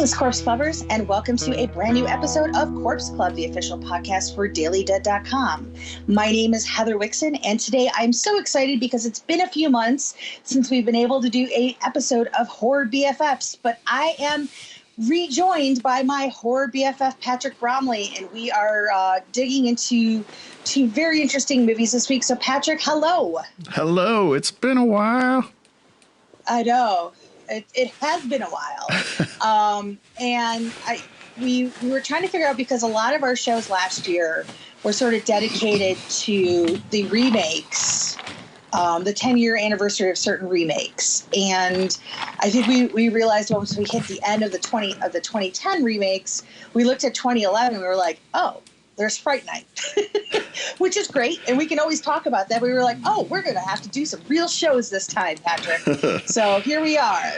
Greetings, Corpse Clubbers, and welcome to a brand new episode of Corpse Club, the official podcast for DailyDead.com. My name is Heather Wixson, and today I'm so excited because it's been a few months since we've been able to do an episode of Horror BFFs, but I am rejoined by my horror BFF, Patrick Bromley, and we are digging into two very interesting movies this week. So, Patrick, hello. Hello. It's been a while. I know. It has been a while. And we were trying to figure out, because a lot of our shows last year were sort of dedicated to the remakes, the 10-year anniversary of certain remakes. And I think we realized once we hit the end of the 2010 remakes, we looked at 2011 and we were like, oh, there's Fright Night, which is great. And we can always talk about that. We were like, oh, we're going to have to do some real shows this time, Patrick. So here we are.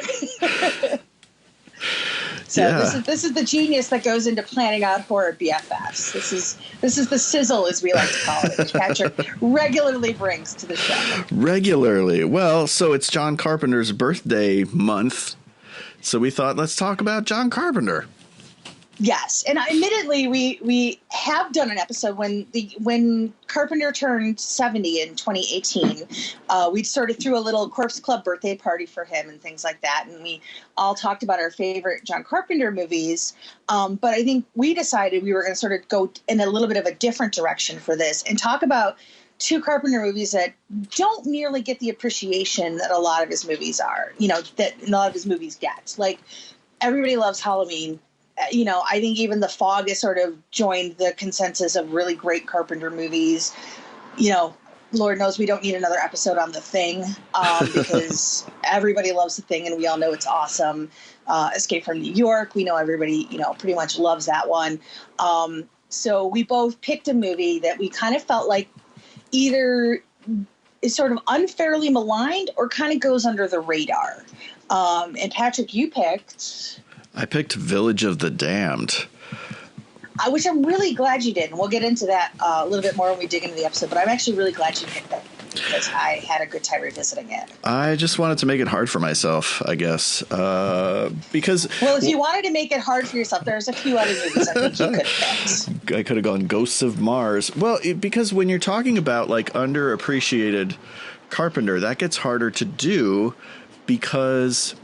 So yeah. This is the genius that goes into planning out horror BFFs. This is the sizzle, as we like to call it, which Patrick regularly brings to the show. Regularly. Well, so it's John Carpenter's birthday month. So we thought, let's talk about John Carpenter. Yes, and admittedly, we have done an episode when Carpenter turned 70 in 2018. We sort of threw a little Corpse Club birthday party for him and things like that, and we all talked about our favorite John Carpenter movies. But I think we decided we were going to sort of go in a little bit of a different direction for this and talk about two Carpenter movies that don't nearly get the appreciation that a lot of his movies are. That a lot of his movies get. Like, everybody loves Halloween. I think even The Fog has sort of joined the consensus of really great Carpenter movies. Lord knows we don't need another episode on The Thing, because everybody loves The Thing and we all know it's awesome. Escape from New York, we know everybody, pretty much loves that one. So we both picked a movie that we kind of felt like either is sort of unfairly maligned or kind of goes under the radar. And Patrick, you picked... I picked Village of the Damned. Which I'm really glad you did. And we'll get into that a little bit more when we dig into the episode. But I'm actually really glad you picked it because I had a good time revisiting it. I just wanted to make it hard for myself, I guess. Because... Well, if you wanted to make it hard for yourself, there's a few other movies I think you could have picked. I could have gone Ghosts of Mars. Well, because when you're talking about, like, underappreciated Carpenter, that gets harder to do because...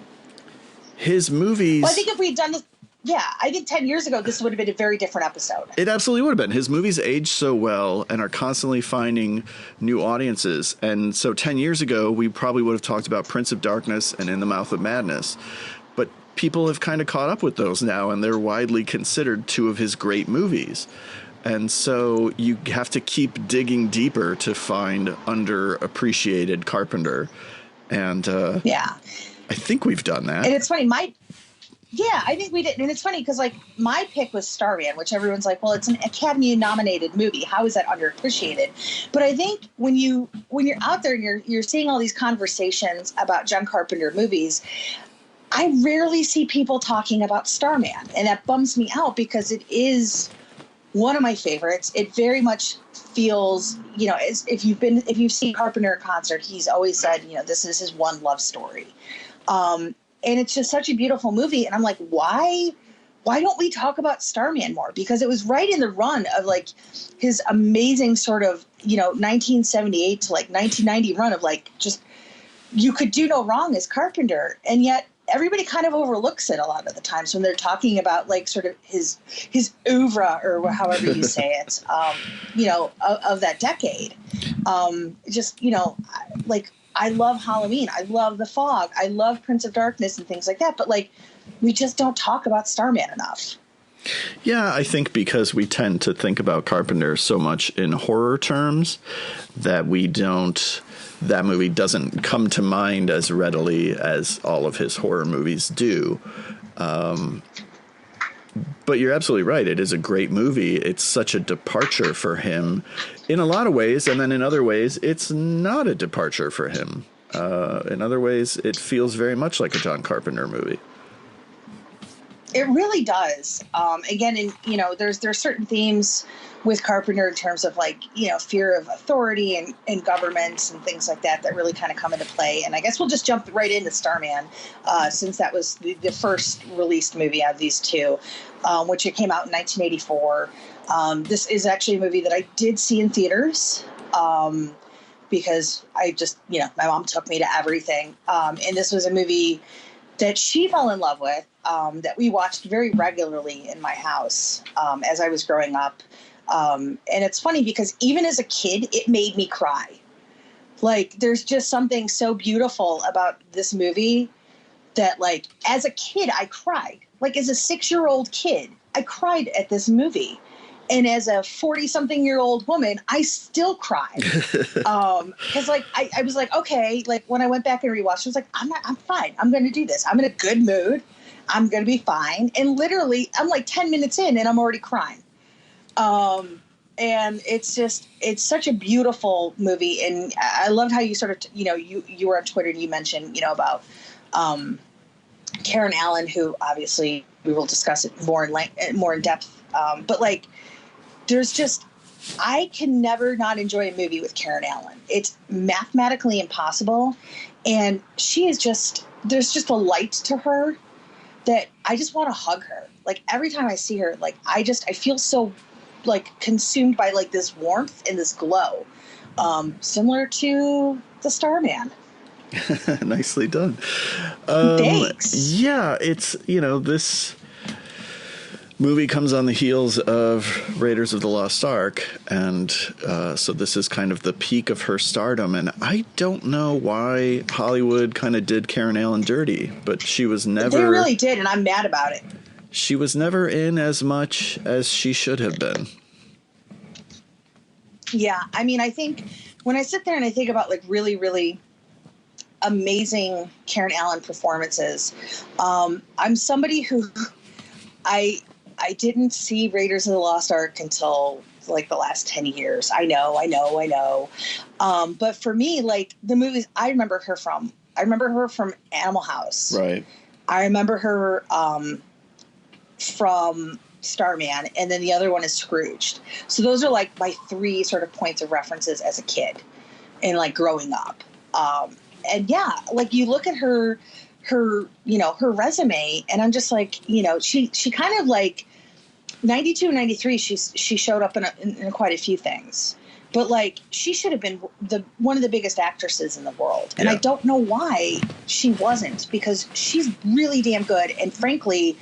his movies... Well, I think if we'd done this... Yeah, I think 10 years ago, this would have been a very different episode. It absolutely would have been. His movies age so well and are constantly finding new audiences. And so 10 years ago, we probably would have talked about Prince of Darkness and In the Mouth of Madness. But people have kind of caught up with those now, and they're widely considered two of his great movies. And so you have to keep digging deeper to find underappreciated Carpenter. And yeah. I think we've done that. And it's funny, I think we did. And it's funny because, like, my pick was Starman, which everyone's like, well, it's an Academy-nominated movie. How is that underappreciated? But I think when you're out there and you're seeing all these conversations about John Carpenter movies, I rarely see people talking about Starman. And that bums me out because it is one of my favorites. It very much feels, as if you've seen Carpenter in concert, he's always said, this is his one love story. And it's just such a beautiful movie. And I'm like, why don't we talk about Starman more? Because it was right in the run of, like, his amazing sort of, 1978 to like 1990 run of, like, just, you could do no wrong as Carpenter. And yet everybody kind of overlooks it a lot of the times when they're talking about, like, sort of his oeuvre, or however you say it, of that decade. Like, I love Halloween. I love The Fog. I love Prince of Darkness and things like that. But, like, we just don't talk about Starman enough. Yeah, I think because we tend to think about Carpenter so much in horror terms that that movie doesn't come to mind as readily as all of his horror movies do. But you're absolutely right. It is a great movie. It's such a departure for him in a lot of ways. And then in other ways, it's not a departure for him. In other ways, it feels very much like a John Carpenter movie. It really does. Again, there's certain themes with Carpenter in terms of like, fear of authority and governments and things like that really kind of come into play. And I guess we'll just jump right into Starman, since that was the first released movie out of these two, which it came out in 1984. This is actually a movie that I did see in theaters. Because I just, my mom took me to everything. And this was a movie that she fell in love with, that we watched very regularly in my house as I was growing up. And it's funny because even as a kid, it made me cry. Like, there's just something so beautiful about this movie that, like, as a kid, I cried. Like, as a 6-year-old kid, I cried at this movie. And as a 40-something-year-old woman, I still cried. Because, like, I was like, okay, like, when I went back and rewatched, I was like, I'm fine. I'm going to do this. I'm in a good mood. I'm going to be fine. And literally, I'm like 10 minutes in, and I'm already crying. And it's such a beautiful movie. And I loved how you sort of, you were on Twitter and you mentioned, about Karen Allen, who obviously we will discuss it more in depth. But, like, there's just, I can never not enjoy a movie with Karen Allen. It's mathematically impossible. And she is there's just a light to her that I just want to hug her. Like, every time I see her, like, I feel so, like, consumed by, like, this warmth and this glow, similar to the Starman. Nicely done. Thanks. Yeah, it's, this movie comes on the heels of Raiders of the Lost Ark, and so this is kind of the peak of her stardom, and I don't know why Hollywood kind of did Karen Allen dirty, but she was never... They really did, and I'm mad about it. She was never in as much as she should have been. Yeah, I mean, I think when I sit there and I think about, like, really, really amazing Karen Allen performances, I'm somebody who... I didn't see Raiders of the Lost Ark until, like, the last 10 years. I know. But for me, like, the movies I remember her from Animal House. Right. I remember her from Starman, and then the other one is Scrooged. So those are, like, my 3 sort of points of references as a kid and, like, growing up. And yeah, like, you look at her resume, and I'm just like, she kind of, like, 92, 93, she showed up in quite a few things, but, like, she should have been one of the biggest actresses in the world. And yeah. I don't know why she wasn't, because she's really damn good. And frankly,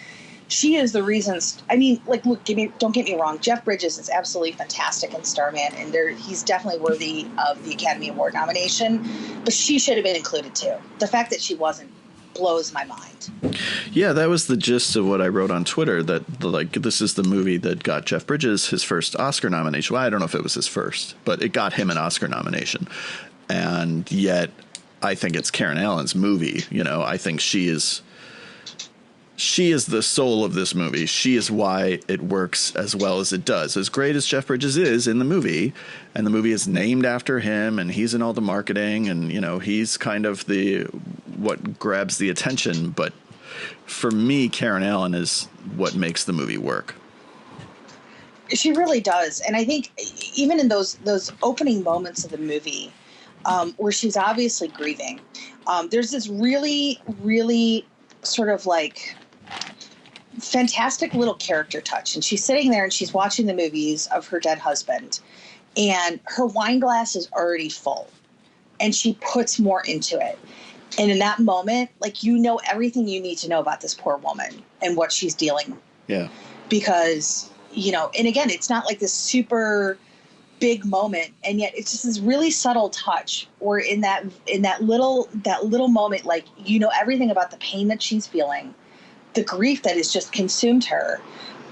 she is the reasons. I mean, like, look, don't get me wrong. Jeff Bridges is absolutely fantastic in Starman, and he's definitely worthy of the Academy Award nomination, but she should have been included too. The fact that she wasn't blows my mind. Yeah, that was the gist of what I wrote on Twitter, that, like, this is the movie that got Jeff Bridges his first Oscar nomination. Well, I don't know if it was his first, but it got him an Oscar nomination. And yet I think it's Karen Allen's movie. I think she is the soul of this movie. She is why it works as well as it does. As great as Jeff Bridges is in the movie, and the movie is named after him, and he's in all the marketing, and, he's kind of what grabs the attention. But for me, Karen Allen is what makes the movie work. She really does. And I think even in those opening moments of the movie, where she's obviously grieving, there's this really, really sort of, like, fantastic little character touch. And she's sitting there and she's watching the movies of her dead husband, and her wine glass is already full, and she puts more into it. And in that moment, like, everything you need to know about this poor woman and what she's dealing with. Yeah. Because, and again, it's not like this super big moment, and yet it's just this really subtle touch, or in that little moment, like, everything about the pain that she's feeling, the grief that has just consumed her,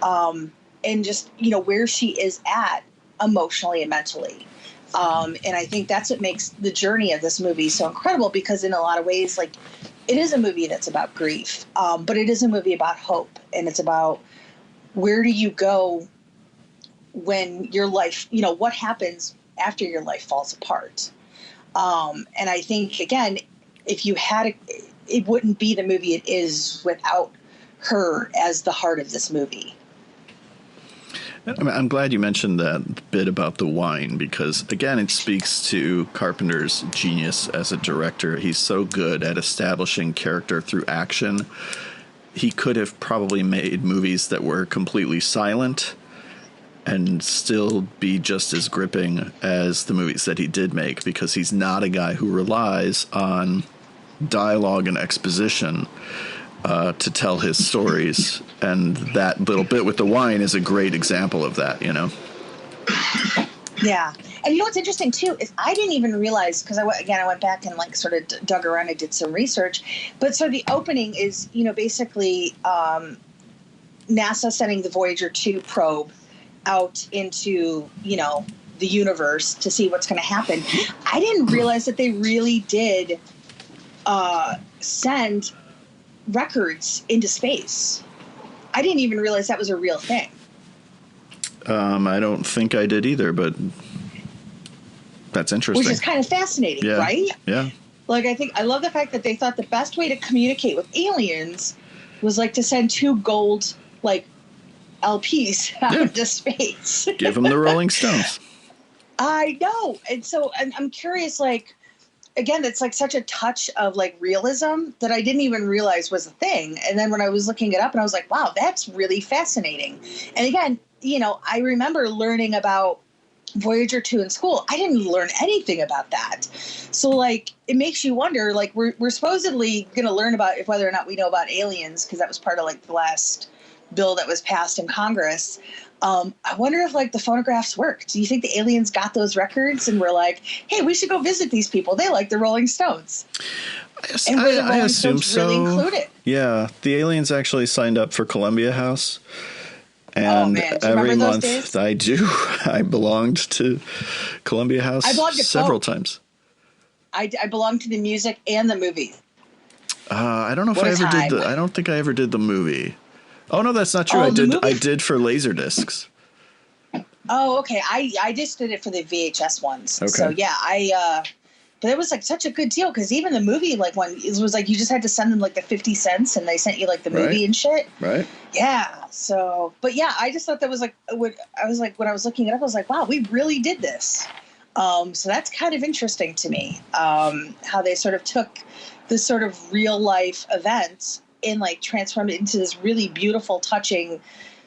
and just, where she is at emotionally and mentally. And I think that's what makes the journey of this movie so incredible, because in a lot of ways, like, it is a movie that's about grief, but it is a movie about hope, and it's about where do you go when your life, what happens after your life falls apart. And I think, again, if you had it wouldn't be the movie it is without her as the heart of this movie. I'm glad you mentioned that bit about the wine because, again, it speaks to Carpenter's genius as a director. He's so good at establishing character through action. He could have probably made movies that were completely silent and still be just as gripping as the movies that he did make because he's not a guy who relies on dialogue and exposition to tell his stories, and that little bit with the wine is a great example of that, you know? Yeah. And you know what's interesting, too, is I didn't even realize, because I went back and, like, sort of dug around and did some research, but so the opening is, you know, basically NASA sending the Voyager 2 probe out into, you know, the universe to see what's going to happen. I didn't realize that they really did send records into space. I didn't even realize that was a real thing. I don't think I did either, but that's interesting. Which is kind of fascinating, right? Yeah. Like, I love the fact that they thought the best way to communicate with aliens was, like, to send 2 gold, like, LPs out into space. Give them the Rolling Stones. I know. And so I'm curious, like, again, it's like such a touch of like realism that I didn't even realize was a thing. And then when I was looking it up and I was like, wow, that's really fascinating. And again, you know, I remember learning about Voyager 2 in school. I didn't learn anything about that. So like, it makes you wonder, like we're supposedly going to learn about whether or not we know about aliens, because that was part of like the last bill that was passed in Congress. I wonder if like the phonographs worked. Do you think the aliens got those records and were like, hey, we should go visit these people. They like the Rolling Stones. And were the Rolling Stones really included? Yeah. The aliens actually signed up for Columbia House. And every month days? I do. I belonged to Columbia House several times. I belonged to the music and the movie. I don't know if I ever did I don't think I ever did the movie. Oh no, that's not true. I did for Laserdiscs. Oh, okay. I just did it for the VHS ones. Okay. So yeah, but it was like such a good deal because even the movie, like when it was like you just had to send them like the 50 cents and they sent you like the movie and shit. Right. Yeah. So, but yeah, I just thought that was like when I was looking it up, I was like, wow, we really did this. So that's kind of interesting to me. How they sort of took this sort of real life event and like transformed it into this really beautiful, touching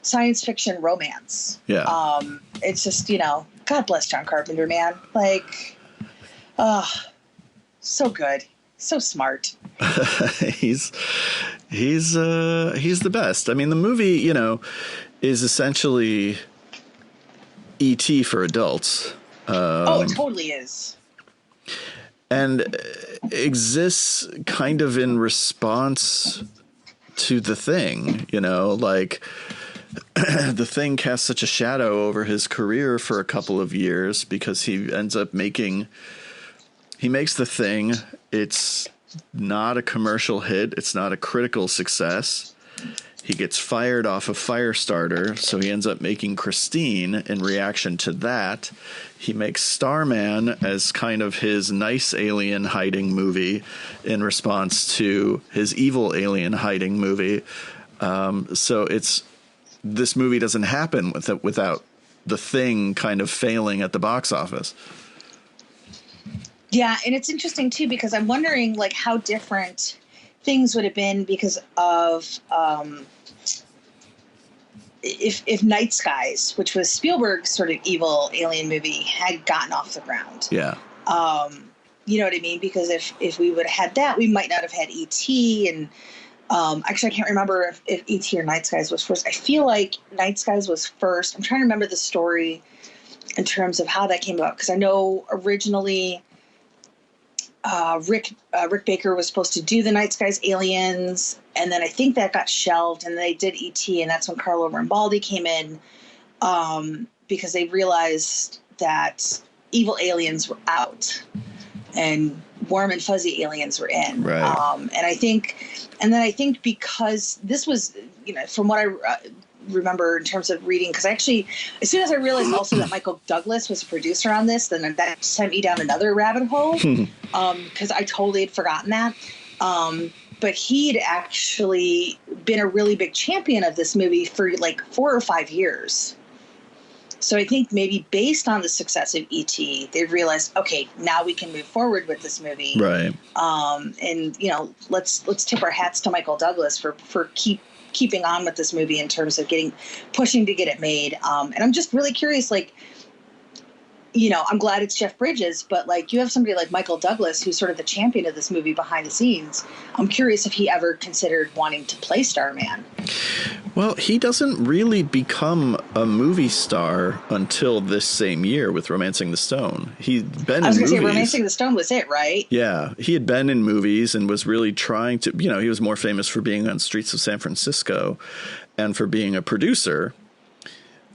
science fiction romance. Yeah. It's just, you know, God bless John Carpenter, man. Like, so good, so smart. He's the best. I mean, the movie, you know, is essentially E.T. for adults. It totally is. And exists kind of in response to The Thing, you know, like The Thing casts such a shadow over his career for a couple of years because he ends up he makes The Thing. It's not a commercial hit. It's not a critical success. He gets fired off of Firestarter, so he ends up making Christine in reaction to that. He makes Starman as kind of his nice alien hiding movie in response to his evil alien hiding movie. So this movie doesn't happen without The Thing kind of failing at the box office. Yeah, and it's interesting too because I'm wondering like how different things would have been because of if Night Skies, which was Spielberg's sort of evil alien movie, had gotten off the ground. Yeah. You know what I mean? Because if we would have had that, we might not have had E.T. And actually, I can't remember if E.T. or Night Skies was first. I feel like Night Skies was first. I'm trying to remember the story in terms of how that came about because I know originally Rick Baker was supposed to do the Night Skies Aliens, and then I think that got shelved, and they did E.T., and that's when Carlo Rambaldi came in because they realized that evil aliens were out and warm and fuzzy aliens were in. Right. And I think because this was, you know, from what I remember in terms of reading, because actually as soon as I realized also that Michael Douglas was a producer on this, then that sent me down another rabbit hole because I totally had forgotten that. But he'd actually been a really big champion of this movie for like 4 or 5 years. So I think maybe based on the success of E.T., they realized, okay, now we can move forward with this movie. Right. And, you know, let's tip our hats to Michael Douglas for keeping on with this movie in terms of pushing to get it made. And I'm just really curious, like, you know, I'm glad it's Jeff Bridges, but like you have somebody like Michael Douglas, who's sort of the champion of this movie behind the scenes. I'm curious if he ever considered wanting to play Starman. Well, he doesn't really become a movie star until this same year with Romancing the Stone. He'd been in movies. I was going to say Romancing the Stone was it, right? Yeah. He had been in movies and was really trying to, you know, he was more famous for being on Streets of San Francisco and for being a producer.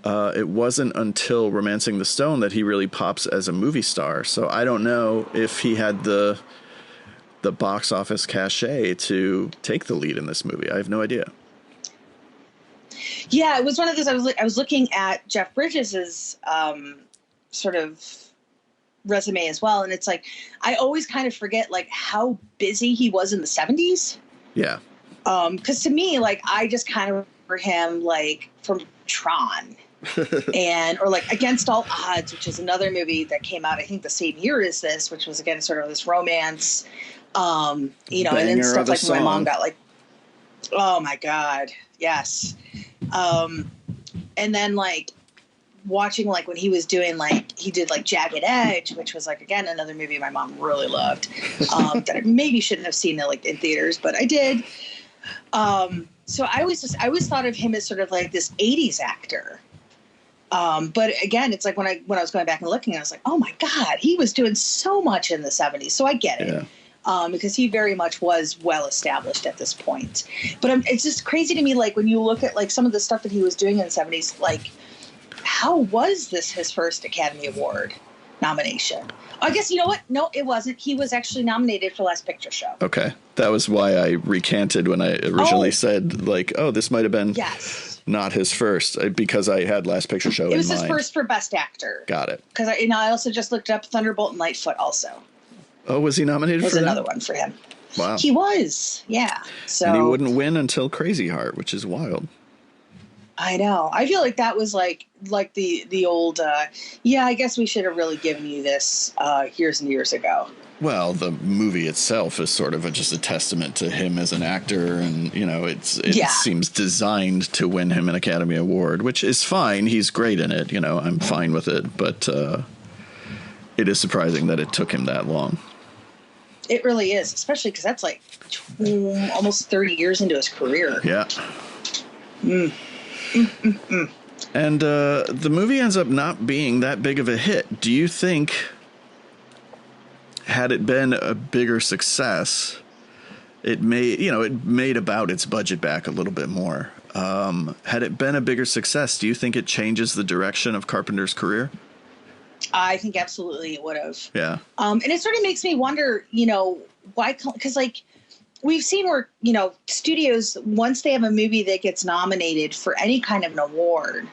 It wasn't until Romancing the Stone that he really pops as a movie star. So I don't know if he had the box office cachet to take the lead in this movie. I have no idea. Yeah, it was one of those. I was looking at Jeff Bridges's sort of resume as well, and it's like I always kind of forget like how busy he was in the 70s. Yeah. Because to me, like I just kind of remember him like from Tron. Or like Against All Odds, which is another movie that came out I think the same year as this, which was again sort of this romance, you know, Banger, and then stuff like song. My mom got like, oh my god, yes, and then like watching like when he was doing like he did like Jagged Edge, which was like again another movie my mom really loved, that I maybe shouldn't have seen it like in theaters, but I did. So I always thought of him as sort of like this 80s actor. But again, it's like when I was going back and looking, I was like, oh my God, he was doing so much in the 70s. So I get it. Yeah. Because he very much was well established at this point. But it's just crazy to me, like when you look at like some of the stuff that he was doing in the 70s, like how was this his first Academy Award nomination? I guess, you know what? No, it wasn't. He was actually nominated for Last Picture Show. Okay. That was why I recanted when I originally said like, oh, this might have been not his first, because I had Last Picture Show in mind. It was his first for Best Actor. Got it. Because I also just looked up Thunderbolt and Lightfoot also. Oh, was he nominated for that? Was another one for him. Wow. He was, yeah. So, and he wouldn't win until Crazy Heart, which is wild. I know. I feel like that was like the old, I guess we should have really given you this years and years ago. Well, the movie itself is sort of just a testament to him as an actor, and you know, it seems designed to win him an Academy Award, which is fine. He's great in it. You know, I'm fine with it, but it is surprising that it took him that long. It really is, especially because that's like almost 30 years into his career. Yeah. And the movie ends up not being that big of a hit. Do you think, had it been a bigger success, it made about its budget back a little bit more? Had it been a bigger success, do you think it changes the direction of Carpenter's career? I think absolutely it would have. Yeah. And it sort of makes me wonder, you know, why, because like, we've seen where, you know, studios, once they have a movie that gets nominated for any kind of an award,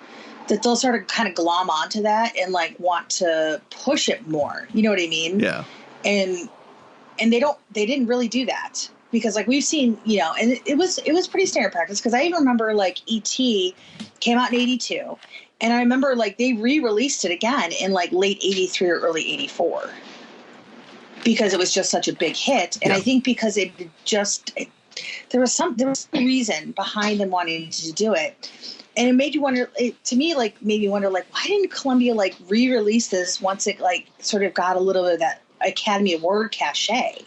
that they'll sort of kind of glom onto that and like want to push it more. You know what I mean? Yeah. And they didn't really do that, because like we've seen, you know, and it was pretty standard practice, because I even remember like E.T. came out in 82, and I remember like they re-released it again in like late 83 or early 84. Because it was just such a big hit. And I think because there was some reason behind them wanting to do it. And it made you wonder, why didn't Columbia like re-release this once it like sort of got a little bit of that Academy Award cachet?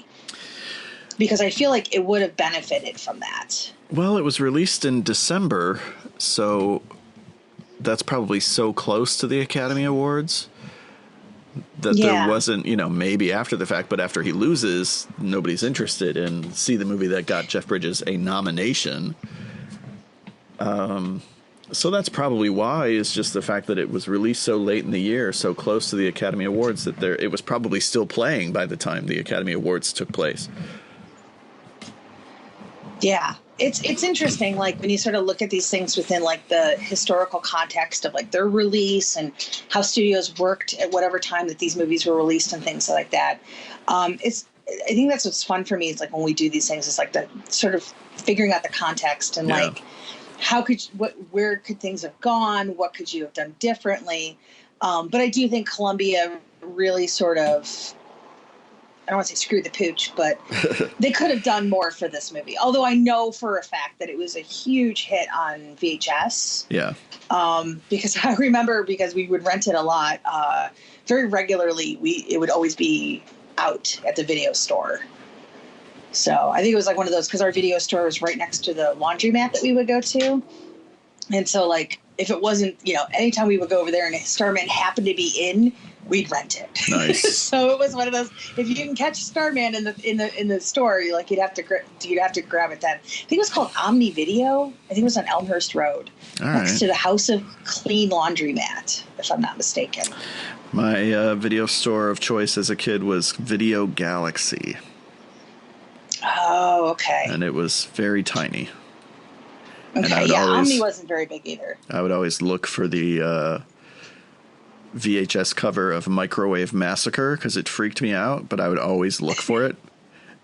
Because I feel like it would have benefited from that. Well, it was released in December, so that's probably so close to the Academy Awards that there wasn't, you know, maybe after the fact, but after he loses, nobody's interested in see the movie that got Jeff Bridges a nomination. So that's probably why, is just the fact that it was released so late in the year, so close to the Academy Awards, that it was probably still playing by the time the Academy Awards took place. Yeah. It's interesting, like when you sort of look at these things within like the historical context of like their release and how studios worked at whatever time that these movies were released and things like that. I think that's what's fun for me is like when we do these things, it's like the sort of figuring out the context and like where could things have gone? What could you have done differently? But I do think Columbia really sort of, I don't want to say screw the pooch, but they could have done more for this movie. Although I know for a fact that it was a huge hit on VHS. Yeah. Because I remember because we would rent it a lot, very regularly. It would always be out at the video store. So I think it was like one of those, because our video store was right next to the laundromat that we would go to. And so like, if it wasn't, anytime we would go over there and Starman happened to be in, we'd rent it. Nice. So it was one of those, if you didn't catch Starman in the store, you'd have to grab it then. I think it was called Omni Video. I think it was on Elmhurst Road, next to the House of Clean Laundromat, if I'm not mistaken. My video store of choice as a kid was Video Galaxy. Oh, okay. And it was very tiny. Okay, yeah, Omni wasn't very big either. I would always look for the VHS cover of Microwave Massacre because it freaked me out, but I would always look for it.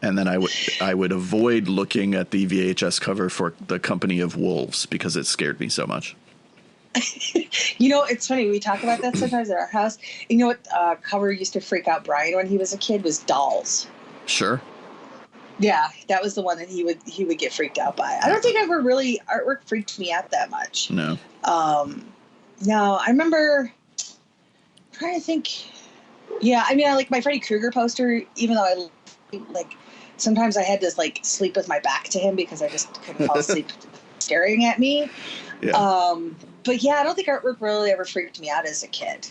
And then I would avoid looking at the VHS cover for The Company of Wolves because it scared me so much. It's funny. We talk about that sometimes at our house. You know what cover used to freak out Brian when he was a kid was Dolls. Sure. Yeah, that was the one that he would get freaked out by. I don't think artwork freaked me out that much. No. No, I remember I'm trying to think. Yeah, I mean, I like my Freddy Krueger poster, even though sometimes I had to sleep with my back to him because I just couldn't fall asleep staring at me. Yeah. But yeah, I don't think artwork really ever freaked me out as a kid.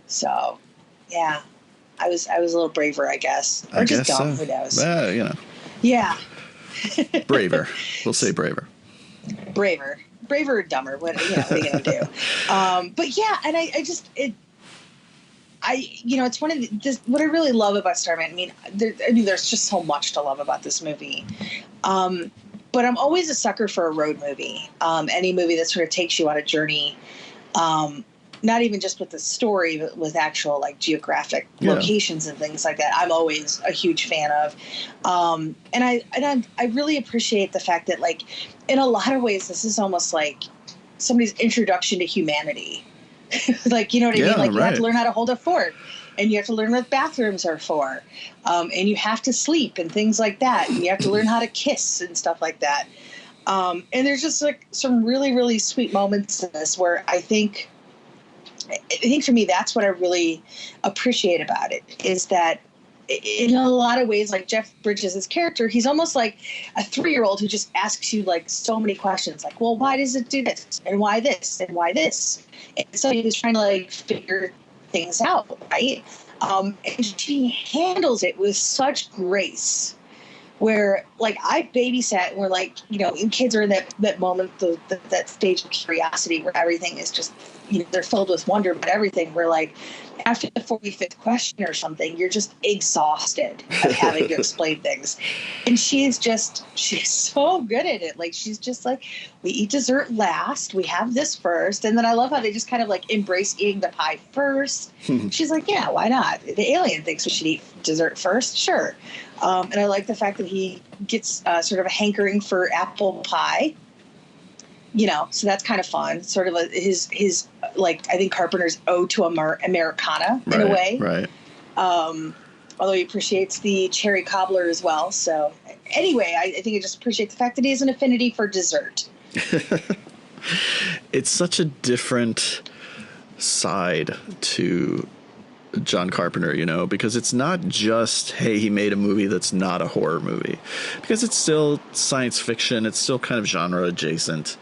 So, yeah. I was a little braver, I guess. Or just dumb, who knows? Yeah. Braver. We'll say braver. Braver or dumber. What are you going to do? But yeah, and it's one of what I really love about Starman. There's just so much to love about this movie. But I'm always a sucker for a road movie. Any movie that sort of takes you on a journey. Not even just with the story, but with actual geographic locations and things like that. I'm always a huge fan of, and I really appreciate the fact that in a lot of ways this is almost like somebody's introduction to humanity. You know what I mean? You have to learn how to hold a fort, and you have to learn what bathrooms are for, and you have to sleep and things like that, and you have to learn how to kiss and stuff like that. And there's just some really, really sweet moments in this where I think for me, that's what I really appreciate about it, is that in a lot of ways, Jeff Bridges' character, he's almost like a 3-year-old who just asks you so many questions, well, why does it do this? And why this? And why this? And so he was trying to figure things out, right? And she handles it with such grace. Where I babysat and we're kids are in that moment, that stage of curiosity where everything is just, they're filled with wonder about everything. We're after the 45th question or something, you're just exhausted of having to explain things. And she's so good at it. She's just we eat dessert last, we have this first. And then I love how they just kind of embrace eating the pie first. She's yeah, why not? The alien thinks we should eat dessert first. Sure. And I like the fact that he gets sort of a hankering for apple pie, so that's kind of fun. Sort of his I think Carpenter's ode to Americana in a way. Right. Although he appreciates the cherry cobbler as well. So anyway, I think I just appreciate the fact that he has an affinity for dessert. It's such a different side to John Carpenter, because it's not just, hey, he made a movie that's not a horror movie, because it's still science fiction. It's still kind of genre adjacent.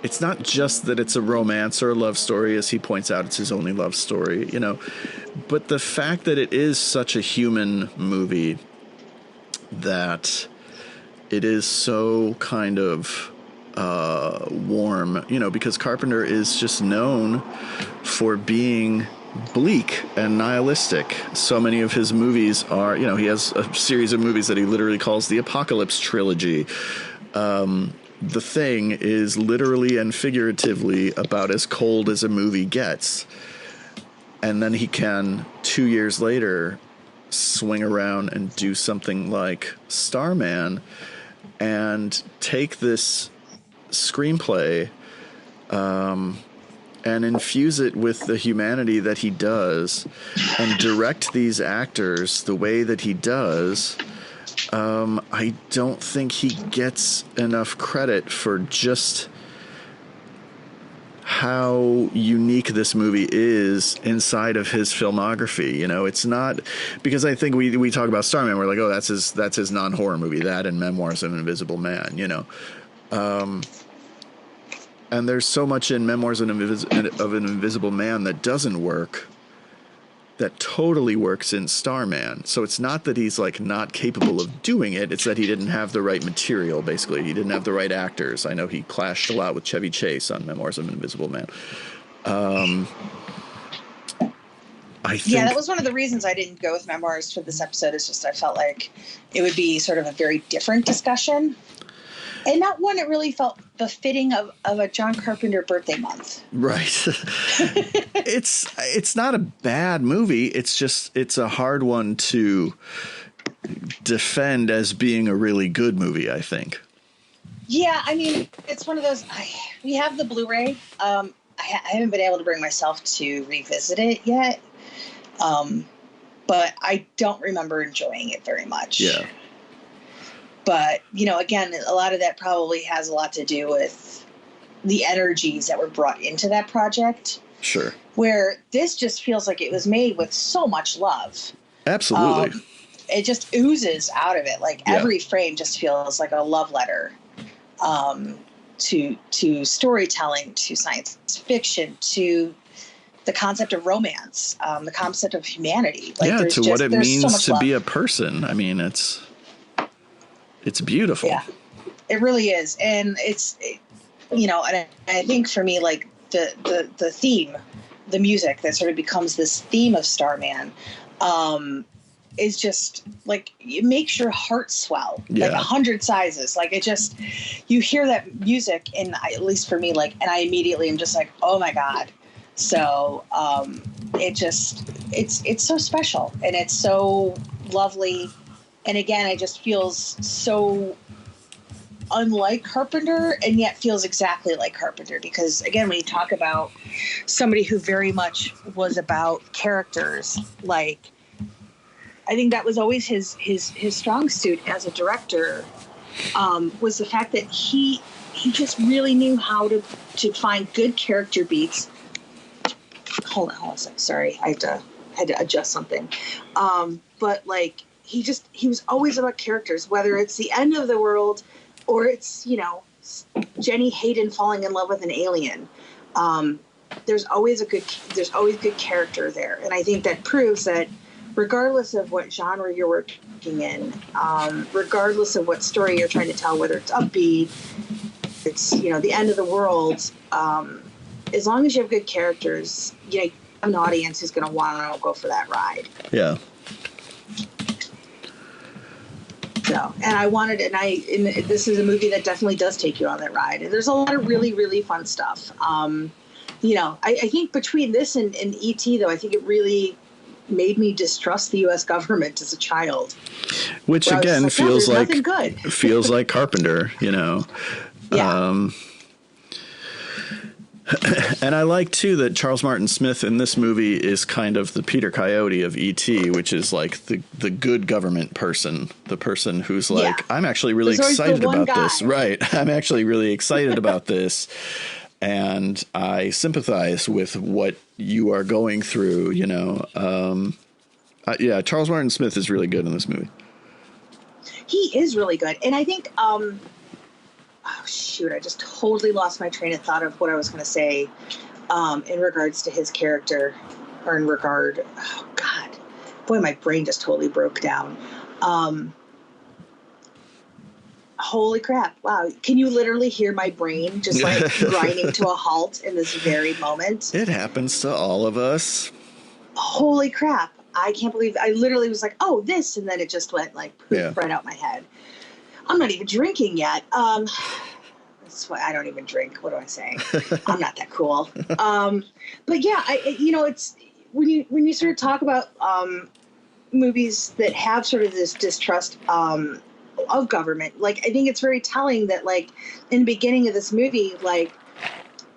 It's not just that it's a romance or a love story, as he points out, it's his only love story, but the fact that it is such a human movie, that it is so kind of warm, because Carpenter is just known for being bleak and nihilistic. So many of his movies are, he has a series of movies that he literally calls the Apocalypse Trilogy. The Thing is literally and figuratively about as cold as a movie gets. And then he can, 2 years later, swing around and do something like Starman and take this screenplay and infuse it with the humanity that he does and direct these actors the way that he does. I don't think he gets enough credit for just how unique this movie is inside of his filmography. You know, it's not, because I think we talk about Starman, we're like, oh, that's his non-horror movie, that and Memoirs of an Invisible Man, you know. And there's so much in Memoirs of an Invisible Man that doesn't work, that totally works in Starman. So it's not that he's like not capable of doing it, it's that he didn't have the right material, basically. He didn't have the right actors. I know he clashed a lot with Chevy Chase on Memoirs of an Invisible Man. I think, yeah, that was one of the reasons I didn't go with Memoirs for this episode. Is just I felt like it would be sort of a very different discussion. And not one that really felt befitting of a John Carpenter birthday month. Right. It's not a bad movie. It's just, it's a hard one to defend as being a really good movie, I think. Yeah, I mean, it's one of those, we have the Blu-ray. I haven't been able to bring myself to revisit it yet. But I don't remember enjoying it very much. Yeah. But, you know, again, a lot of that probably has a lot to do with the energies that were brought into that project. Sure. Where this just feels like it was made with so much love. Absolutely. It just oozes out of it. Like every frame just feels like a love letter to storytelling, to science fiction, to the concept of romance, the concept of humanity. Like, to what it means to be a person. I mean, it's beautiful. Yeah, it really is. And you know, and I think for me, like the theme, the music that sort of becomes this theme of Starman, is just like, it makes your heart swell like 100 sizes. Like it just, you hear that music and at least for me, like, and I immediately am just like, oh my God. So, it's so special and it's so lovely. And again, it just feels so unlike Carpenter and yet feels exactly like Carpenter. Because again, when you talk about somebody who very much was about characters, like I think that was always his strong suit as a director, was the fact that he just really knew how to find good character beats. Hold on a second. Sorry, I had to adjust something. But like, he was always about characters, whether it's the end of the world or it's, you know, Jenny Hayden falling in love with an alien. There's always good character there. And I think that proves that regardless of what genre you're working in, regardless of what story you're trying to tell, whether it's upbeat, it's, you know, the end of the world, as long as you have good characters, you know, you have an audience who's going to want to go for that ride. Yeah. So, and this is a movie that definitely does take you on that ride. And there's a lot of really, really fun stuff. You know, I think between this and E.T., though, I think it really made me distrust the U.S. government as a child. Which again feels like good. Feels like Carpenter, you know. Yeah. And I like too that Charles Martin Smith in this movie is kind of the Peter Coyote of E.T., which is like the good government person, the person who's like, I'm actually really excited about this. Right. I'm actually really excited about this. And I sympathize with what you are going through, you know. Charles Martin Smith is really good in this movie. He is really good. And I think, oh, shoot, I just totally lost my train of thought of what I was going to say in regards to his character, or in regard, oh, God. Boy, my brain just totally broke down. Holy crap. Wow. Can you literally hear my brain just like grinding to a halt in this very moment? It happens to all of us. Holy crap. I can't believe I literally was like, oh, this. And then it just went like poof, right out my head. I'm not even drinking yet. That's why I don't even drink. What do I say? I'm not that cool. But yeah, you know, it's when you sort of talk about movies that have sort of this distrust of government. Like, I think it's very telling that, like, in the beginning of this movie, like,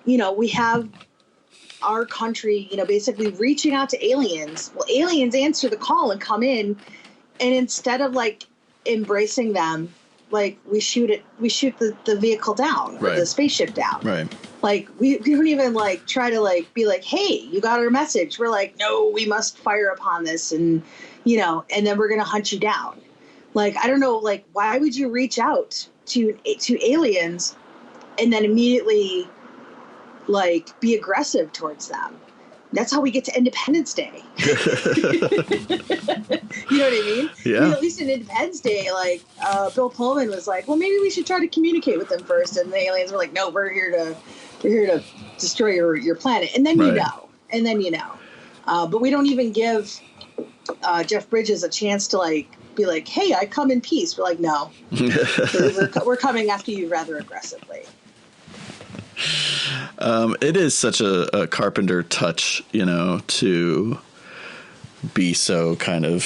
you know, we have our country, you know, basically reaching out to aliens. Well, aliens answer the call and come in, and instead of like embracing them, like we shoot the vehicle down, or the spaceship down. Right. Like we don't even like try to like be like, hey, you got our message. We're like, no, we must fire upon this, and you know, and then we're gonna hunt you down. Like, I don't know, like, why would you reach out to aliens and then immediately like be aggressive towards them? That's how we get to Independence Day. You know what I mean? Yeah. I mean, at least in Independence Day, like Bill Pullman was like, well, maybe we should try to communicate with them first, and the aliens were like, no, we're here to destroy your planet, and then you know, but we don't even give Jeff Bridges a chance to like be like, hey, I come in peace. We're like, no, we're coming after you rather aggressively. It is such a Carpenter touch, you know, to be so kind of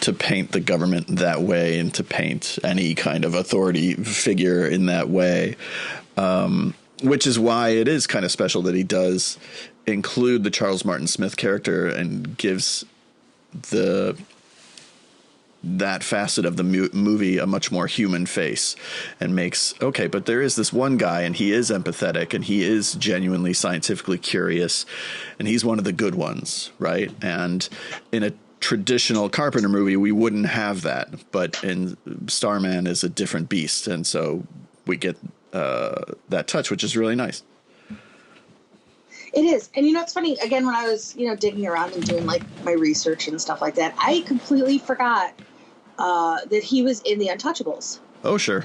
to paint the government that way, and to paint any kind of authority figure in that way, which is why it is kind of special that he does include the Charles Martin Smith character and gives that facet of the movie a much more human face, and makes, okay, but there is this one guy, and he is empathetic, and he is genuinely scientifically curious, and he's one of the good ones, right? And in a traditional Carpenter movie, we wouldn't have that, but in Starman is a different beast, and so we get that touch, which is really nice. It is. And, you know, it's funny, again, when I was, you know, digging around and doing, like, my research and stuff like that, I completely forgot that he was in The Untouchables. Oh, sure.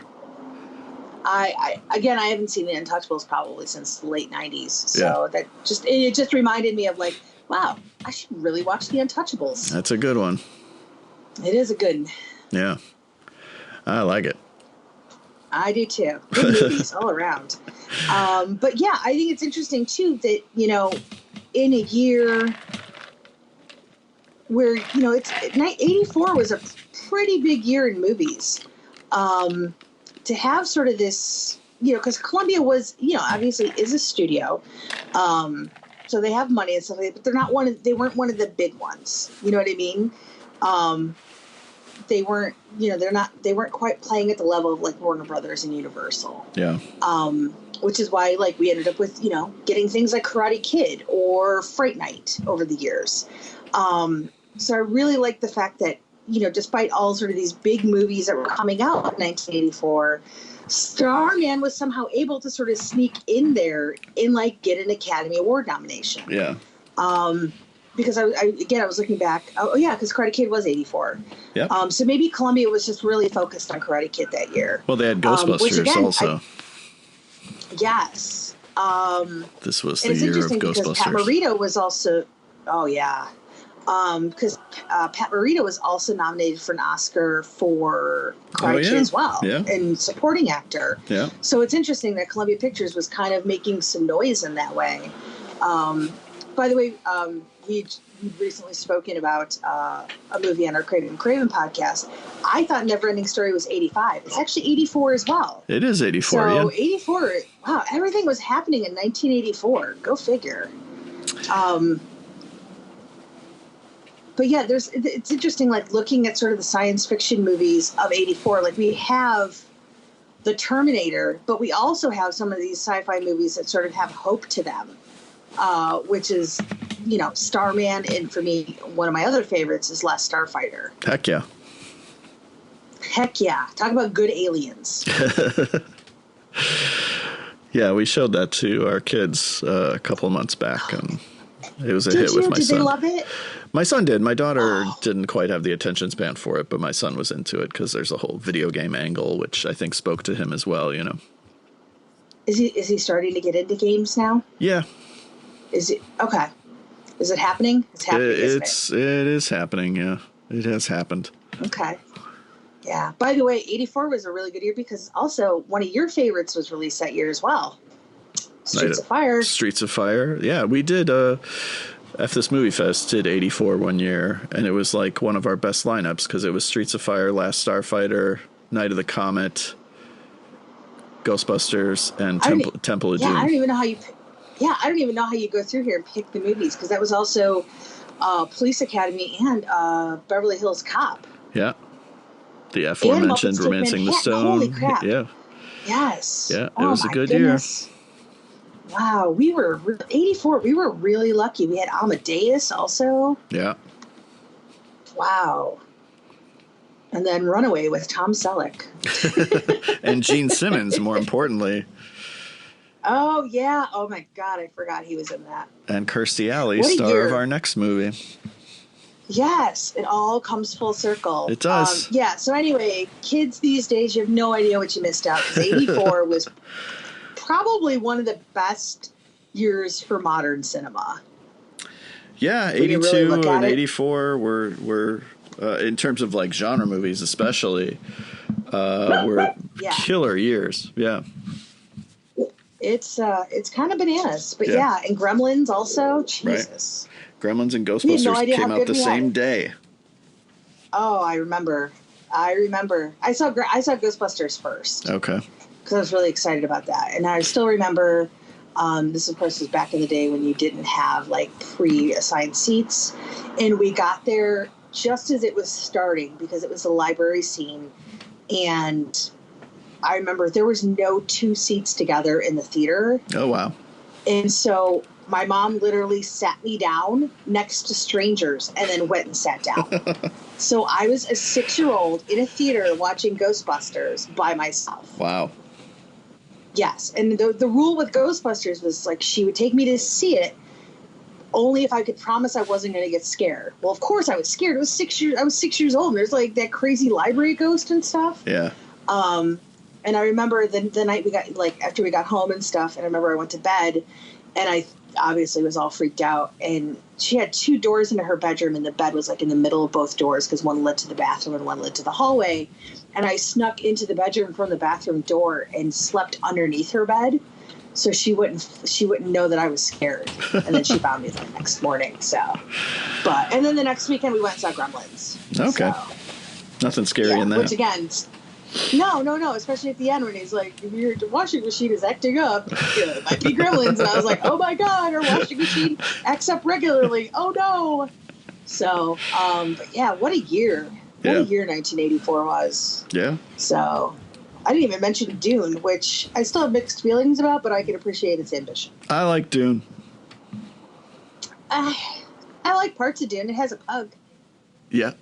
I haven't seen The Untouchables probably since the late 90s. So that it just reminded me of, like, wow, I should really watch The Untouchables. That's a good one. It is a good one. Yeah. I like it. I do too. Good movies all around. But yeah, I think it's interesting too that, you know, in a year where, you know, 84 was a pretty big year in movies. To have sort of this, you know, because Columbia was, you know, obviously is a studio. So they have money and stuff like that, but they weren't one of the big ones. You know what I mean? They weren't, you know, they weren't quite playing at the level of like Warner Brothers and Universal. Yeah. Which is why, like, we ended up with, you know, getting things like Karate Kid or Fright Night over the years. So I really like the fact that, you know, despite all sort of these big movies that were coming out in 1984, Starman was somehow able to sort of sneak in there and like get an Academy Award nomination. Yeah. Because I was looking back. Oh yeah, because Karate Kid was 84. Yeah. So maybe Columbia was just really focused on Karate Kid that year. Well, they had Ghostbusters also. Yes. This was the year of Ghostbusters. Pat Morita was also. Oh yeah. Because Pat Morita was also nominated for an Oscar for Karate Kid as well, and supporting actor. Yeah. So it's interesting that Columbia Pictures was kind of making some noise in that way. By the way, we recently spoken about a movie on our Craven podcast. I thought Neverending Story was 85. It's actually 84 as well. It is 84, so 84, wow, everything was happening in 1984. Go figure. But yeah, it's interesting, like, looking at sort of the science fiction movies of 84. Like, we have The Terminator, but we also have some of these sci-fi movies that sort of have hope to them. Which is, you know, Starman, and for me, one of my other favorites is Last Starfighter. Heck yeah. Heck yeah. Talk about good aliens. Yeah, we showed that to our kids a couple of months back, and it was a hit with my son. Did they love it? My son did. My daughter didn't quite have the attention span for it, but my son was into it because there's a whole video game angle, which I think spoke to him as well, you know. Is he starting to get into games now? Yeah. Is it okay? Is it happening? It's happening. It is happening. Yeah, it has happened. Okay. Yeah. By the way, 84 was a really good year because also one of your favorites was released that year as well. Streets of Fire. Streets of Fire. Yeah, we did. This Movie Fest did 84 one year, and it was like one of our best lineups because it was Streets of Fire, Last Starfighter, Night of the Comet, Ghostbusters, and Temple of Doom. I don't even know how you. I don't even know how you go through here and pick the movies because that was also Police Academy and Beverly Hills Cop. Yeah, the aforementioned Romancing the Stone. Holy crap! Yeah. Yes. Yeah, it was a good year. Wow, we were 84. We were really lucky. We had Amadeus also. Yeah. Wow. And then Runaway with Tom Selleck. And Gene Simmons, more importantly. Oh, yeah. Oh, my God. I forgot he was in that. And Kirstie Alley, star of our next movie. Yes. It all comes full circle. It does. Yeah. So anyway, kids these days, you have no idea what you missed out. Because 84 was probably one of the best years for modern cinema. Yeah, 82 and 84 were in terms of like genre movies especially, were killer years. Yeah. It's kind of bananas, but yeah, and Gremlins also. Jesus. Right. Gremlins and Ghostbusters came out the same day. Oh, I remember. I saw Ghostbusters first. Okay. Because I was really excited about that. And I still remember, this of course was back in the day when you didn't have like pre-assigned seats. And we got there just as it was starting because it was a library scene. And I remember there was no two seats together in the theater. Oh, wow. And so my mom literally sat me down next to strangers and then went and sat down. So I was a 6-year-old in a theater watching Ghostbusters by myself. Wow. Yes, and the rule with Ghostbusters was like she would take me to see it only if I could promise I wasn't going to get scared. Well, of course I was scared. I was 6 years old. And there's like that crazy library ghost and stuff. Yeah. And I remember the night we got like after we got home and stuff. And I remember I went to bed, and I obviously was all freaked out. And she had 2 doors into her bedroom, and the bed was like in the middle of both doors because one led to the bathroom and one led to the hallway. And I snuck into the bedroom from the bathroom door and slept underneath her bed, so she wouldn't know that I was scared. And then she found me the next morning. So, and then the next weekend we went and saw Gremlins. Okay, so, nothing scary in that. Which again, no, especially at the end when he's like, "Your washing machine is acting up. It might be Gremlins." And I was like, "Oh my God, our washing machine acts up regularly. Oh no!" So, but yeah, what a year. What a year 1984 was. Yeah. So, I didn't even mention Dune, which I still have mixed feelings about, but I can appreciate its ambition. I like Dune. I like parts of Dune. It has a pug. Yeah.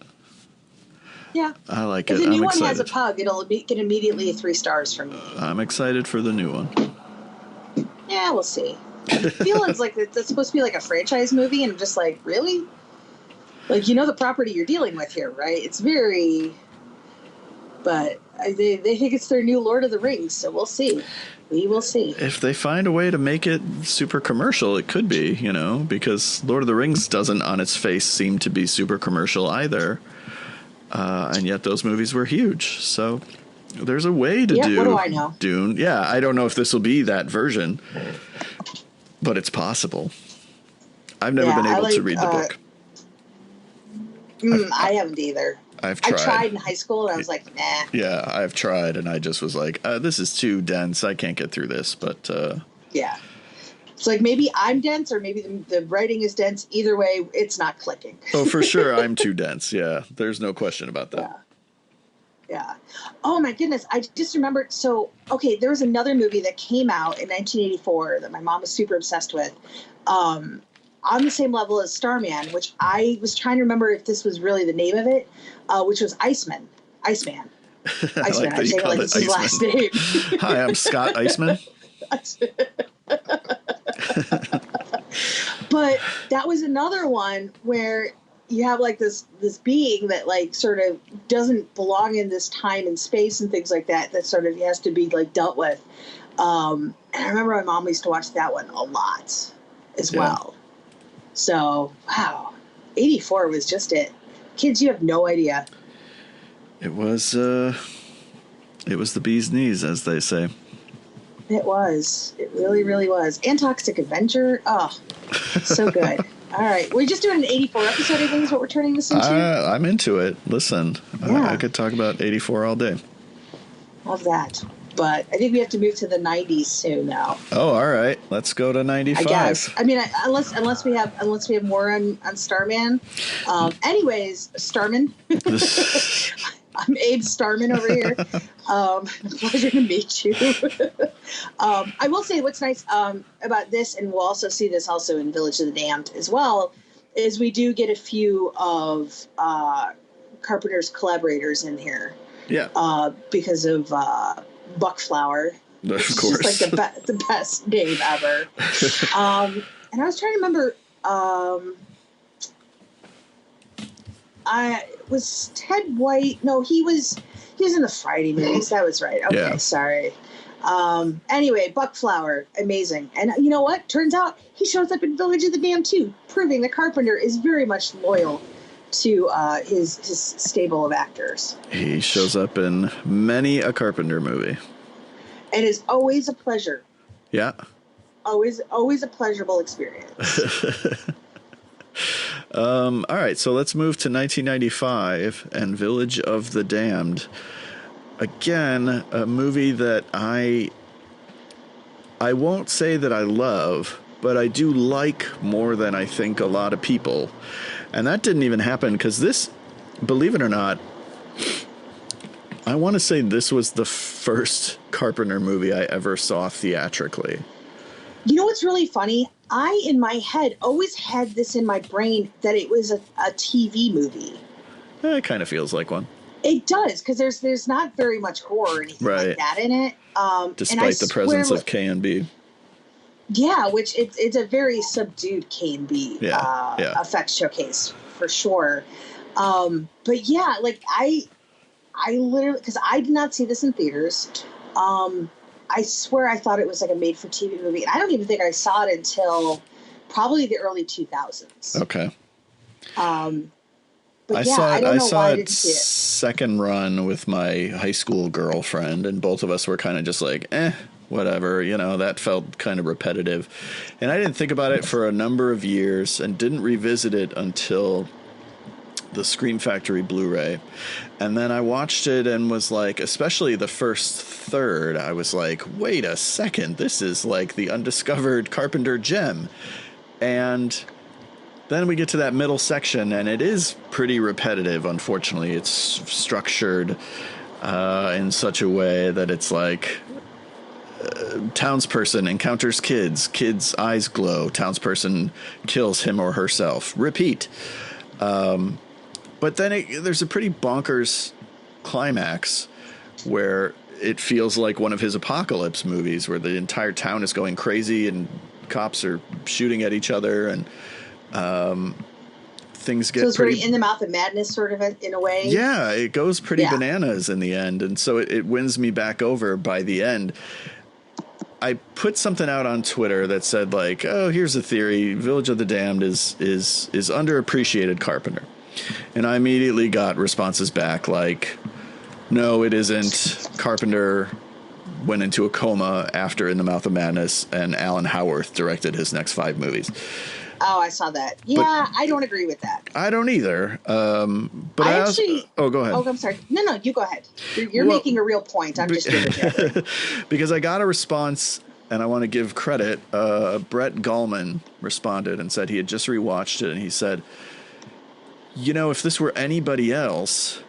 Yeah. I like it. If the new one has a pug, it'll get immediately 3 stars from me. I'm excited for the new one. Yeah, we'll see. I feel it's like it's supposed to be like a franchise movie, and I'm just like, really? Like, you know the property you're dealing with here, right? It's very... But they think it's their new Lord of the Rings, so we'll see. We will see. If they find a way to make it super commercial, it could be, because Lord of the Rings doesn't, on its face, seem to be super commercial either. And yet those movies were huge. So there's a way to do what do I know? Dune. Yeah, I don't know if this will be that version, but it's possible. I've never been able to read the book. I haven't either. I tried in high school, and I was like, nah. Yeah, I've tried, and I just was like, this is too dense. I can't get through this, but... Yeah. It's like maybe I'm dense, or maybe the writing is dense. Either way, it's not clicking. Oh, for sure, I'm too dense. Yeah, there's no question about that. Yeah. Oh, my goodness. I just remembered. So, okay, there was another movie that came out in 1984 that my mom was super obsessed with. On the same level as Starman, which I was trying to remember if this was really the name of it, which was Iceman. Iceman. I like that you called it Iceman. His last name. Hi, I'm Scott Iceman. But that was another one where you have like this being that like sort of doesn't belong in this time and space and things like that sort of has to be like dealt with. And I remember my mom used to watch that one a lot as well. So, wow, 84 was just it. Kids, you have no idea. It was the bee's knees, as they say. It was. It really, really was. And Toxic Avenger. Oh, so good. All right. We're just doing an 84 episode, I think is what we're turning this into. I'm into it. Listen, I could talk about 84 all day. Love that. But I think we have to move to the 90s soon now. Oh, all right. Let's go to 95. I guess. I mean, unless we have more on Starman. Anyways, Starman. I'm Abe Starman over here. Pleasure to meet you. I will say what's nice about this, and we'll also see this also in Village of the Damned as well, is we do get a few of Carpenter's collaborators in here. Yeah. Because of Buckflower. Of course. Just like the best name ever. And I was trying to remember. Was Ted White? No, he was in the Friday movies. That was right. Okay, yeah. Sorry. Anyway, Buckflower, amazing. And you know what? Turns out he shows up in Village of the Damned too, proving that Carpenter is very much loyal to his stable of actors. He shows up in many a Carpenter movie. And it's always a pleasure. Yeah. Always a pleasurable experience. All right, so let's move to 1995 and Village of the Damned. Again, a movie that I won't say that I love, but I do like more than I think a lot of people. And that didn't even happen because this, believe it or not, I want to say this was the first Carpenter movie I ever saw theatrically. You know what's really funny? I, in my head, always had this in my brain that it was a TV movie. It kind of feels like one. It does, because there's not very much gore or anything like that in it. Despite the presence of K&B. Yeah, which it's a very subdued K&B effect showcase, for sure. But yeah, like I literally, because I did not see this in theaters. I swear I thought it was like a made-for-TV movie. And I don't even think I saw it until probably the early 2000s. Okay. But I saw it second run with my high school girlfriend, and both of us were kind of just like, whatever. You know, that felt kind of repetitive. And I didn't think about it for a number of years and didn't revisit it until the Scream Factory Blu-ray. And then I watched it and was like, especially the first third, I was like, wait a second, this is like the undiscovered Carpenter gem. And then we get to that middle section and it is pretty repetitive, unfortunately. It's structured in such a way that it's like townsperson encounters kids' eyes glow, townsperson kills him or herself, repeat. But then there's a pretty bonkers climax where it feels like one of his apocalypse movies where the entire town is going crazy and cops are shooting at each other and things get so it's pretty in the mouth of madness sort of in a way. Yeah, it goes pretty bananas in the end. And so it wins me back over by the end. I put something out on Twitter that said like, oh, here's a theory. Village of the Damned is underappreciated Carpenter. And I immediately got responses back like, no, it isn't. Carpenter went into a coma after In the Mouth of Madness, and Alan Howarth directed his next 5 movies. Oh, I saw that. Yeah, I don't agree with that. I don't either. But I actually... Oh, go ahead. Oh, I'm sorry. No, you go ahead. You're making a real point. I'm just giving it. Because I got a response, and I want to give credit. Brett Gallman responded and said he had just rewatched it, and he said, you know, if this were anybody else,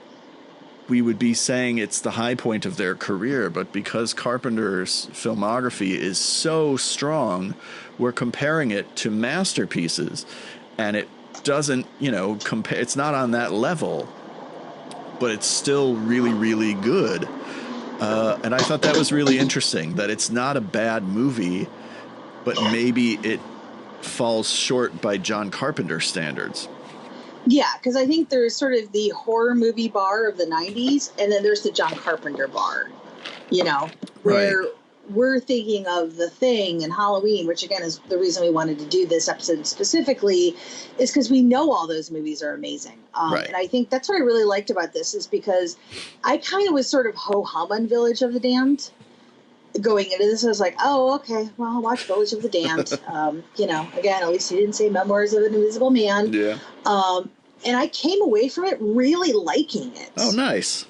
we would be saying it's the high point of their career. But because Carpenter's filmography is so strong, we're comparing it to masterpieces. And it doesn't, compare. It's not on that level, but it's still really, really good. And I thought that was really interesting, that it's not a bad movie, but maybe it falls short by John Carpenter standards. Yeah, because I think there's sort of the horror movie bar of the 90s, and then there's the John Carpenter bar, where we're thinking of The Thing and Halloween, which, again, is the reason we wanted to do this episode specifically, is because we know all those movies are amazing. And I think that's what I really liked about this, is because I kind of was sort of ho-hum on Village of the Damned. going into this, I was like, oh, okay, well, I'll watch Village of the Damned. Again, at least he didn't say Memoirs of an Invisible Man. Yeah. And I came away from it really liking it. Oh, nice.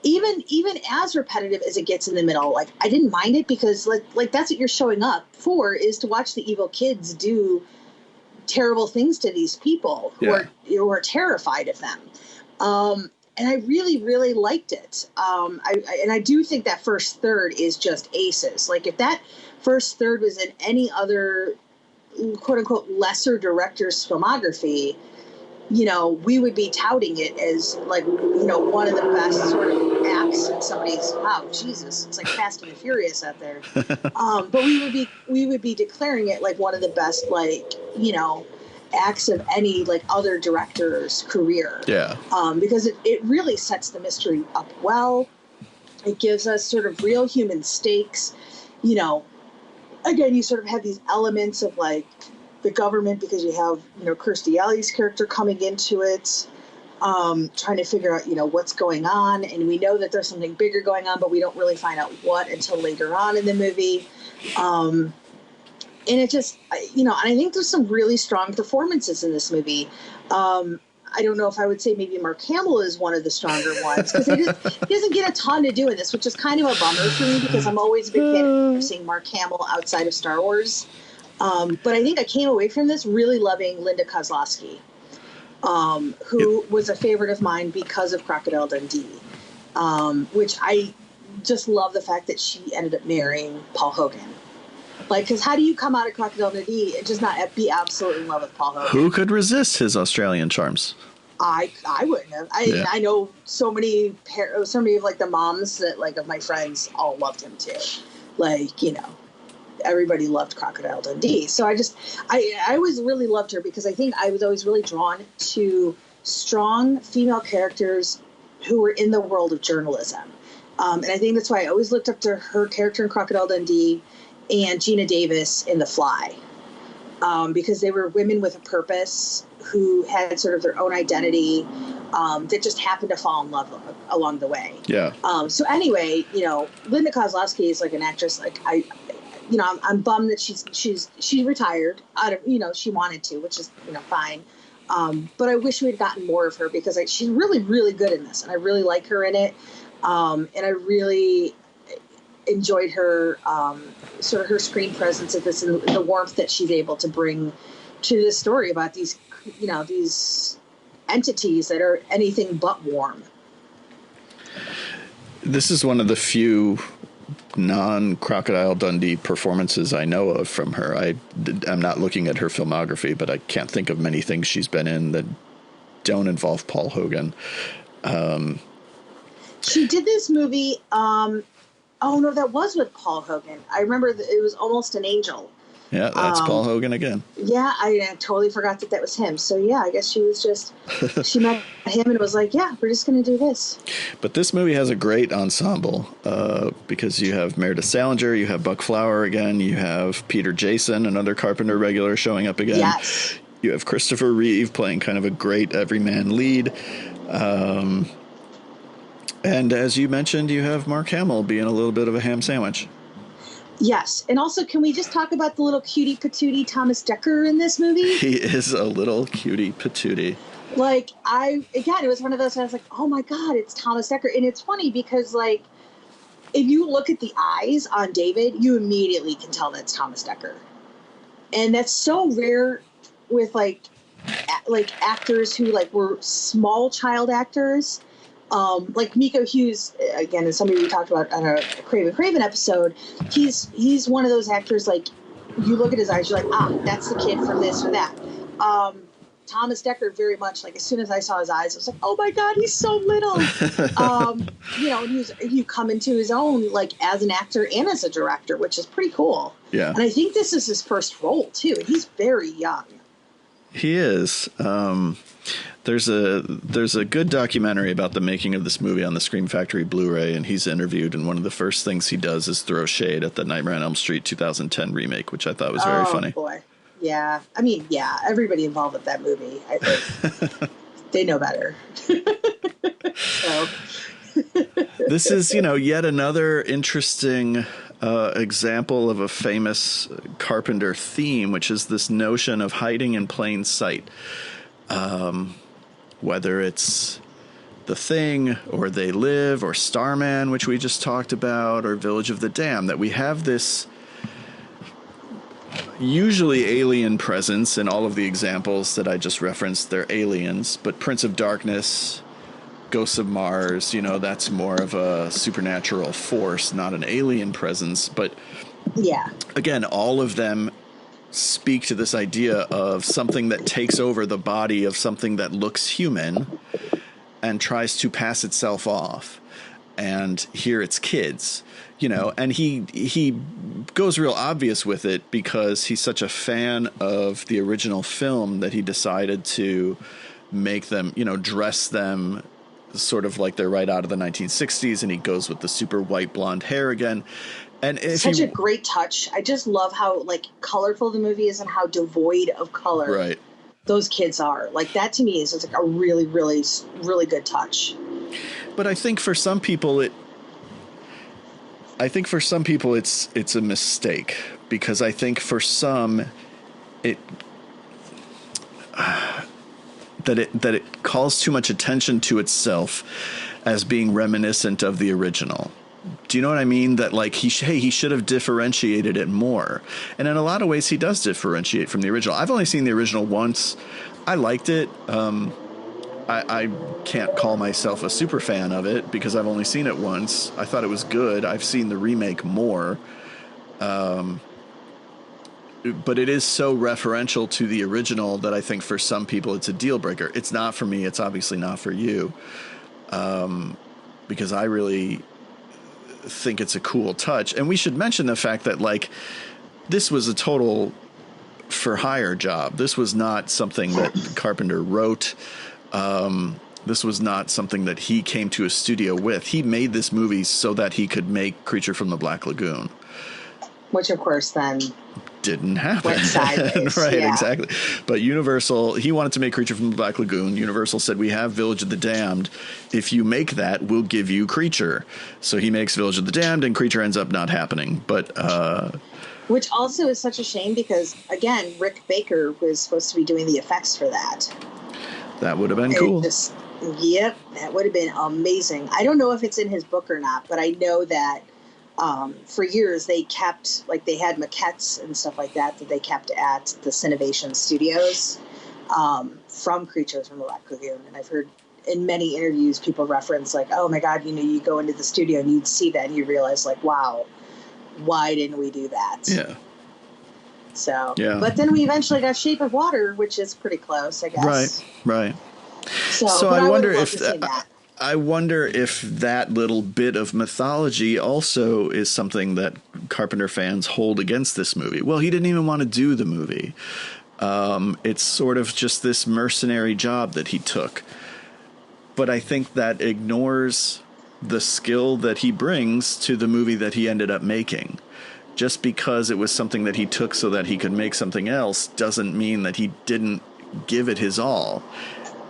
Even as repetitive as it gets in the middle, like, I didn't mind it because like that's what you're showing up for, is to watch the evil kids do terrible things to these people who are terrified of them. And I really, really liked it. I do think that first third is just aces. Like, if that first third was in any other quote unquote lesser director's filmography, we would be touting it as, like, one of the best sort of acts in somebody's, wow, Jesus, it's like Fast and the Furious out there. But we would be declaring it like one of the best, like, acts of any, like, other director's career. Yeah. Because it really sets the mystery up well. It gives us sort of real human stakes. Again, you sort of have these elements of, like, the government, because you have, Kirstie Alley's character coming into it, trying to figure out, what's going on. And we know that there's something bigger going on, but we don't really find out what until later on in the movie. And it just, and I think there's some really strong performances in this movie. I don't know if I would say maybe Mark Hamill is one of the stronger ones, because he doesn't get a ton to do in this, which is kind of a bummer for me, because I'm always a big fan of seeing Mark Hamill outside of Star Wars. But I think I came away from this really loving Linda Kozlowski, who was a favorite of mine because of Crocodile Dundee, which I just love the fact that she ended up marrying Paul Hogan. Like, because how do you come out of Crocodile Dundee and just not be absolutely in love with Paul Hogan? Who could resist his Australian charms? I wouldn't have. I know so many of, like, the moms that, like, of my friends all loved him too. Like, everybody loved Crocodile Dundee. So I always really loved her, because I think I was always really drawn to strong female characters who were in the world of journalism. And I think that's why I always looked up to her character in Crocodile Dundee and Gina Davis in The Fly, because they were women with a purpose who had sort of their own identity, that just happened to fall in love along the way. Yeah. So anyway, Linda Kozlowski is, like, an actress. Like, I'm bummed that she's retired out of, she wanted to, which is, fine. But I wish we had gotten more of her, because she's really, really good in this, and I really like her in it. And I really enjoyed her, sort of her screen presence at this, and the warmth that she's able to bring to this story about these, these entities that are anything but warm. This is one of the few non-Crocodile Dundee performances I know of from her. I'm not looking at her filmography, but I can't think of many things she's been in that don't involve Paul Hogan. She did this movie, oh no, that was with Paul Hogan. I remember it was Almost an Angel. Yeah, that's Paul Hogan again. Yeah, I totally forgot that was him. So yeah, I guess she was just, she met him and was like, yeah, we're just going to do this. But this movie has a great ensemble, because you have Meredith Salinger, you have Buck Flower again, you have Peter Jason, another Carpenter regular, showing up again. Yes. You have Christopher Reeve playing kind of a great everyman lead. And as you mentioned, you have Mark Hamill being a little bit of a ham sandwich. Yes. And also, can we just talk about the little cutie patootie Thomas Dekker in this movie? He is a little cutie patootie. Like, it was one of those, I was like, oh my God, it's Thomas Dekker. And it's funny because, like, if you look at the eyes on David, you immediately can tell that's Thomas Dekker. And that's so rare with, like actors who, like, were small child actors. Like Miko Hughes, again, is somebody we talked about on a Craven episode. He's one of those actors, like, you look at his eyes, you're like, that's the kid from this or that. Thomas Dekker, very much, like, as soon as I saw his eyes, I was like, oh my God, he's so little. And he come into his own, like, as an actor and as a director, which is pretty cool. Yeah. And I think this is his first role too. He's very young. He is. There's a good documentary about the making of this movie on the Scream Factory Blu-ray, and he's interviewed, and one of the first things he does is throw shade at the Nightmare on Elm Street 2010 remake, which I thought was very funny. Oh, boy. Yeah. I mean, yeah, everybody involved with that movie, I think, they know better. So. This is, yet another interesting example of a famous Carpenter theme, which is this notion of hiding in plain sight. Whether it's The Thing or They Live or Starman, which we just talked about, or Village of the Damned, that we have this usually alien presence in all of the examples that I just referenced. They're aliens, but Prince of Darkness, Ghosts of Mars, that's more of a supernatural force, not an alien presence. But yeah, again, all of them speak to this idea of something that takes over the body of something that looks human and tries to pass itself off. And here it's kids, and he goes real obvious with it because he's such a fan of the original film that he decided to make them, dress them sort of like they're right out of the 1960s, and he goes with the super white blonde hair again. And such a great touch. I just love how colorful the movie is and how devoid of color those kids are. That to me is just a really, really, really good touch. But I think for some people it's a mistake, because I think for some that it calls too much attention to itself as being reminiscent of the original. Do you know what I mean? That he should have differentiated it more. And in a lot of ways, he does differentiate from the original. I've only seen the original once. I liked it. I can't call myself a super fan of it because I've only seen it once. I thought it was good. I've seen the remake more. But it is so referential to the original that I think for some people it's a deal breaker. It's not for me. It's obviously not for you. Because I really think it's a cool touch. And we should mention the fact that this was a total for hire job. This was not something that Carpenter wrote. This was not something that he came to a studio with. He made this movie so that he could make Creature from the Black Lagoon, which of course then didn't happen. Went sideways. Right, yeah. Exactly. But Universal, he wanted to make Creature from the Black Lagoon. Universal said, we have Village of the Damned. If you make that, we'll give you Creature. So he makes Village of the Damned, and Creature ends up not happening. But which also is such a shame because, again, Rick Baker was supposed to be doing the effects for that. That would have been cool. Yep, that would have been amazing. I don't know if it's in his book or not, but I know that for years they kept, they had maquettes and stuff like that they kept at the Cinovation Studios from Creatures from the Black Lagoon. And I've heard in many interviews people reference oh my God, you go into the studio and you'd see that and you realize wow, why didn't we do that? Yeah. So, yeah. But then we eventually got Shape of Water, which is pretty close, I guess. Right. So I wonder if that little bit of mythology also is something that Carpenter fans hold against this movie. Well, he didn't even want to do the movie. It's sort of just this mercenary job that he took. But I think that ignores the skill that he brings to the movie that he ended up making. Just because it was something that he took so that he could make something else doesn't mean that he didn't give it his all.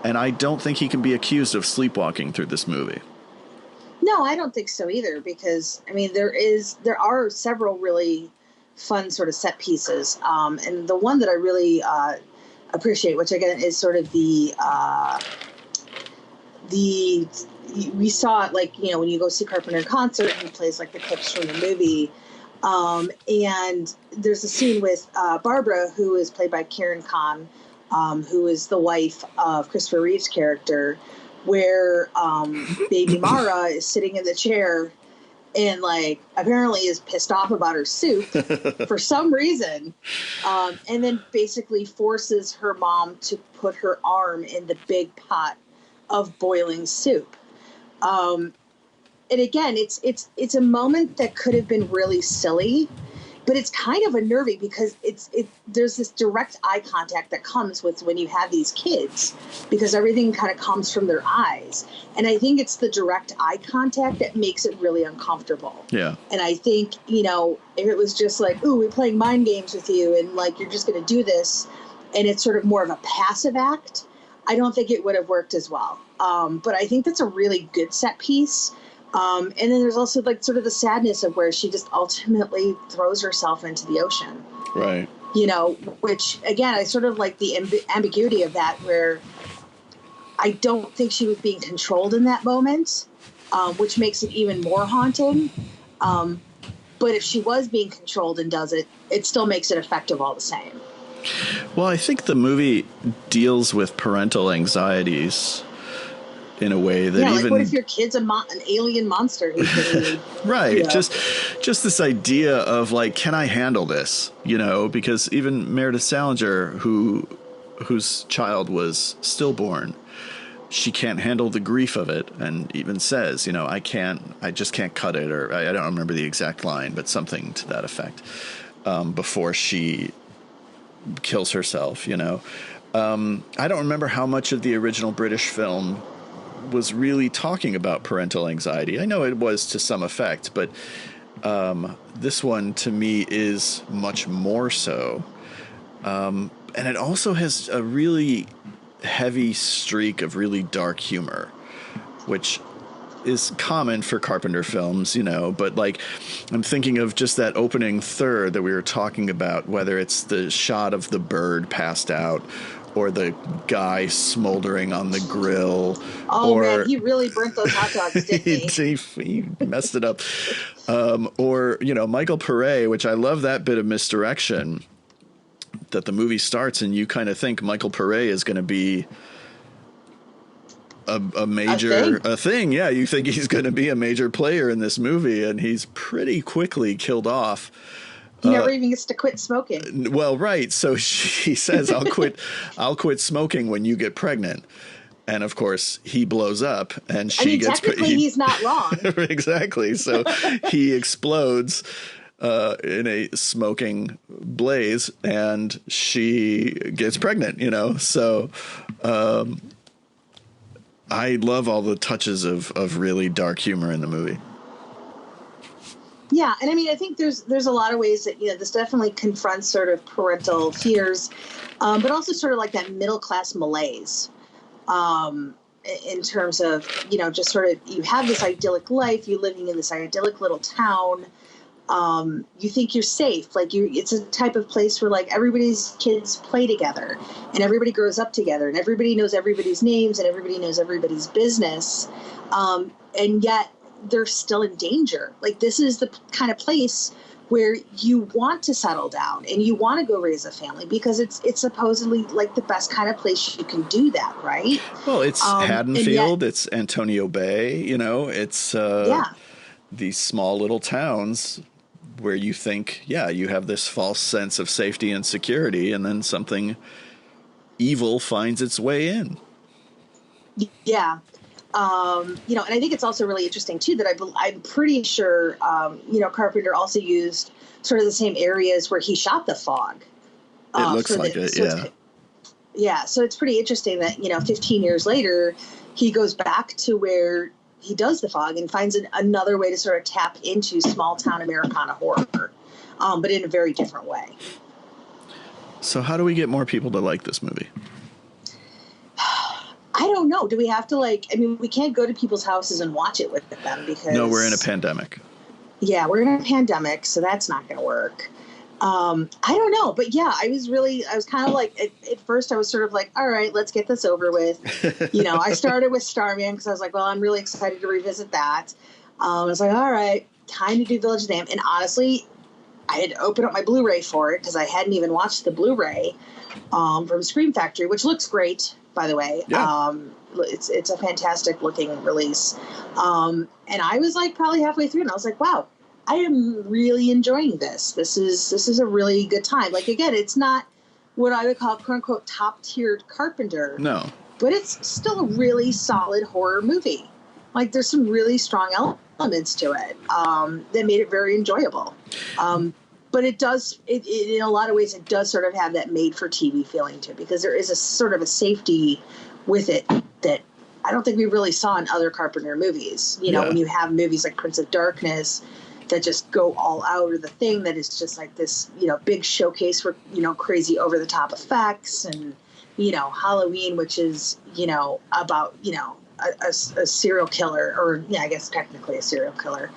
And I don't think he can be accused of sleepwalking through this movie. No, I don't think so either, because there are several really fun sort of set pieces. And the one that I really appreciate, which again is sort of we saw it when you go see Carpenter in concert, he plays the clips from the movie. And there's a scene with Barbara, who is played by Karen Kahn, who is the wife of Christopher Reeve's character, where baby Mara is sitting in the chair and apparently is pissed off about her soup for some reason, and then basically forces her mom to put her arm in the big pot of boiling soup. And again, it's a moment that could have been really silly, but it's kind of unnerving because there's this direct eye contact that comes with when you have these kids, because everything kind of comes from their eyes. And I think it's the direct eye contact that makes it really uncomfortable. Yeah. And I think, if it was just ooh, we're playing mind games with you and you're just going to do this, and it's sort of more of a passive act, I don't think it would have worked as well. But I think that's a really good set piece. And then there's also like sort of the sadness of where she just ultimately throws herself into the ocean. Right. You know, which again, I sort of like the ambiguity of that, where I don't think she was being controlled in that moment, which makes it even more haunting. But if she was being controlled and does it, it still makes it effective all the same. Well, I think the movie deals with parental anxieties in a way that like even, what if your kid's an alien monster who's been, right, you know. just this idea of like, can I handle this, you know, because even Meredith Salinger, whose child was stillborn, she can't handle the grief of it, and even says, you know, I just can't cut it, or I don't remember the exact line, but something to that effect, before she kills herself, you know. I don't remember how much of the original British film was really talking about parental anxiety. I know it was to some effect, but this one to me is much more so. And it also has a really heavy streak of really dark humor, which is common for Carpenter films, you know, but like I'm thinking of just that opening third that we were talking about, whether it's the shot of the bird passed out or the guy smoldering on the grill. Oh, man, he really burnt those hot dogs, didn't he? He messed it up. Or, you know, Michael Pare, which I love that bit of misdirection, that the movie starts and you kind of think Michael Pare is going to be a major thing. Yeah, you think he's going to be a major player in this movie, and he's pretty quickly killed off. He never even gets to quit smoking. Well, right. So she says, I'll quit smoking when you get pregnant. And of course he blows up, and she gets technically he's not wrong. Exactly. So he explodes in a smoking blaze, and she gets pregnant, you know? So, I love all the touches of really dark humor in the movie. Yeah, and I mean, I think there's a lot of ways that, you know, this definitely confronts sort of parental fears, but also sort of like that middle class malaise, in terms of, you know, just sort of, you have this idyllic life, you living in this idyllic little town. You think you're safe. Like it's a type of place where like everybody's kids play together and everybody grows up together and everybody knows everybody's names and everybody knows everybody's business. And yet they're still in danger. Like this is the kind of place where you want to settle down and you want to go raise a family because it's supposedly like the best kind of place you can do that. Right. Well, it's Haddonfield, it's Antonio Bay, you know, it's, these small little towns where you think, yeah, you have this false sense of safety and security, and then something evil finds its way in. Yeah. You know, and I think it's also really interesting too that I'm pretty sure, you know, Carpenter also used sort of the same areas where he shot The Fog. It looks like it, yeah. Yeah, so it's pretty interesting that, you know, 15 years later, he goes back to where he does The Fog and finds another way to sort of tap into small town Americana horror, but in a very different way. So how do we get more people to like this movie? I don't know. Do we have to I mean, we can't go to people's houses and watch it with them because... No, we're in a pandemic. Yeah, we're in a pandemic, so that's not going to work. I don't know. But yeah, I was kind of like, at first I was sort of like, all right, let's get this over with. You know, I started with Starman because I was like, well, I'm really excited to revisit that. I was like, all right, time to do Village of the Damned. And honestly, I had to open up my Blu-ray for it because I hadn't even watched the Blu-ray from Scream Factory, which looks great, by the way. Yeah. It's a fantastic looking release. And I was like probably halfway through and I was like, wow, I am really enjoying this. This is a really good time. Like, again, it's not what I would call quote unquote top tiered Carpenter. No. But it's still a really solid horror movie. Like there's some really strong elements to it that made it very enjoyable. But it does, in a lot of ways, it does sort of have that made for TV feeling to it because there is a sort of a safety with it that I don't think we really saw in other Carpenter movies. You know, when you have movies like Prince of Darkness that just go all out, or The Thing that is just like this, you know, big showcase for, you know, crazy over the top effects, and, you know, Halloween, which is, you know, about, you know, a serial killer, or I guess technically a serial killer.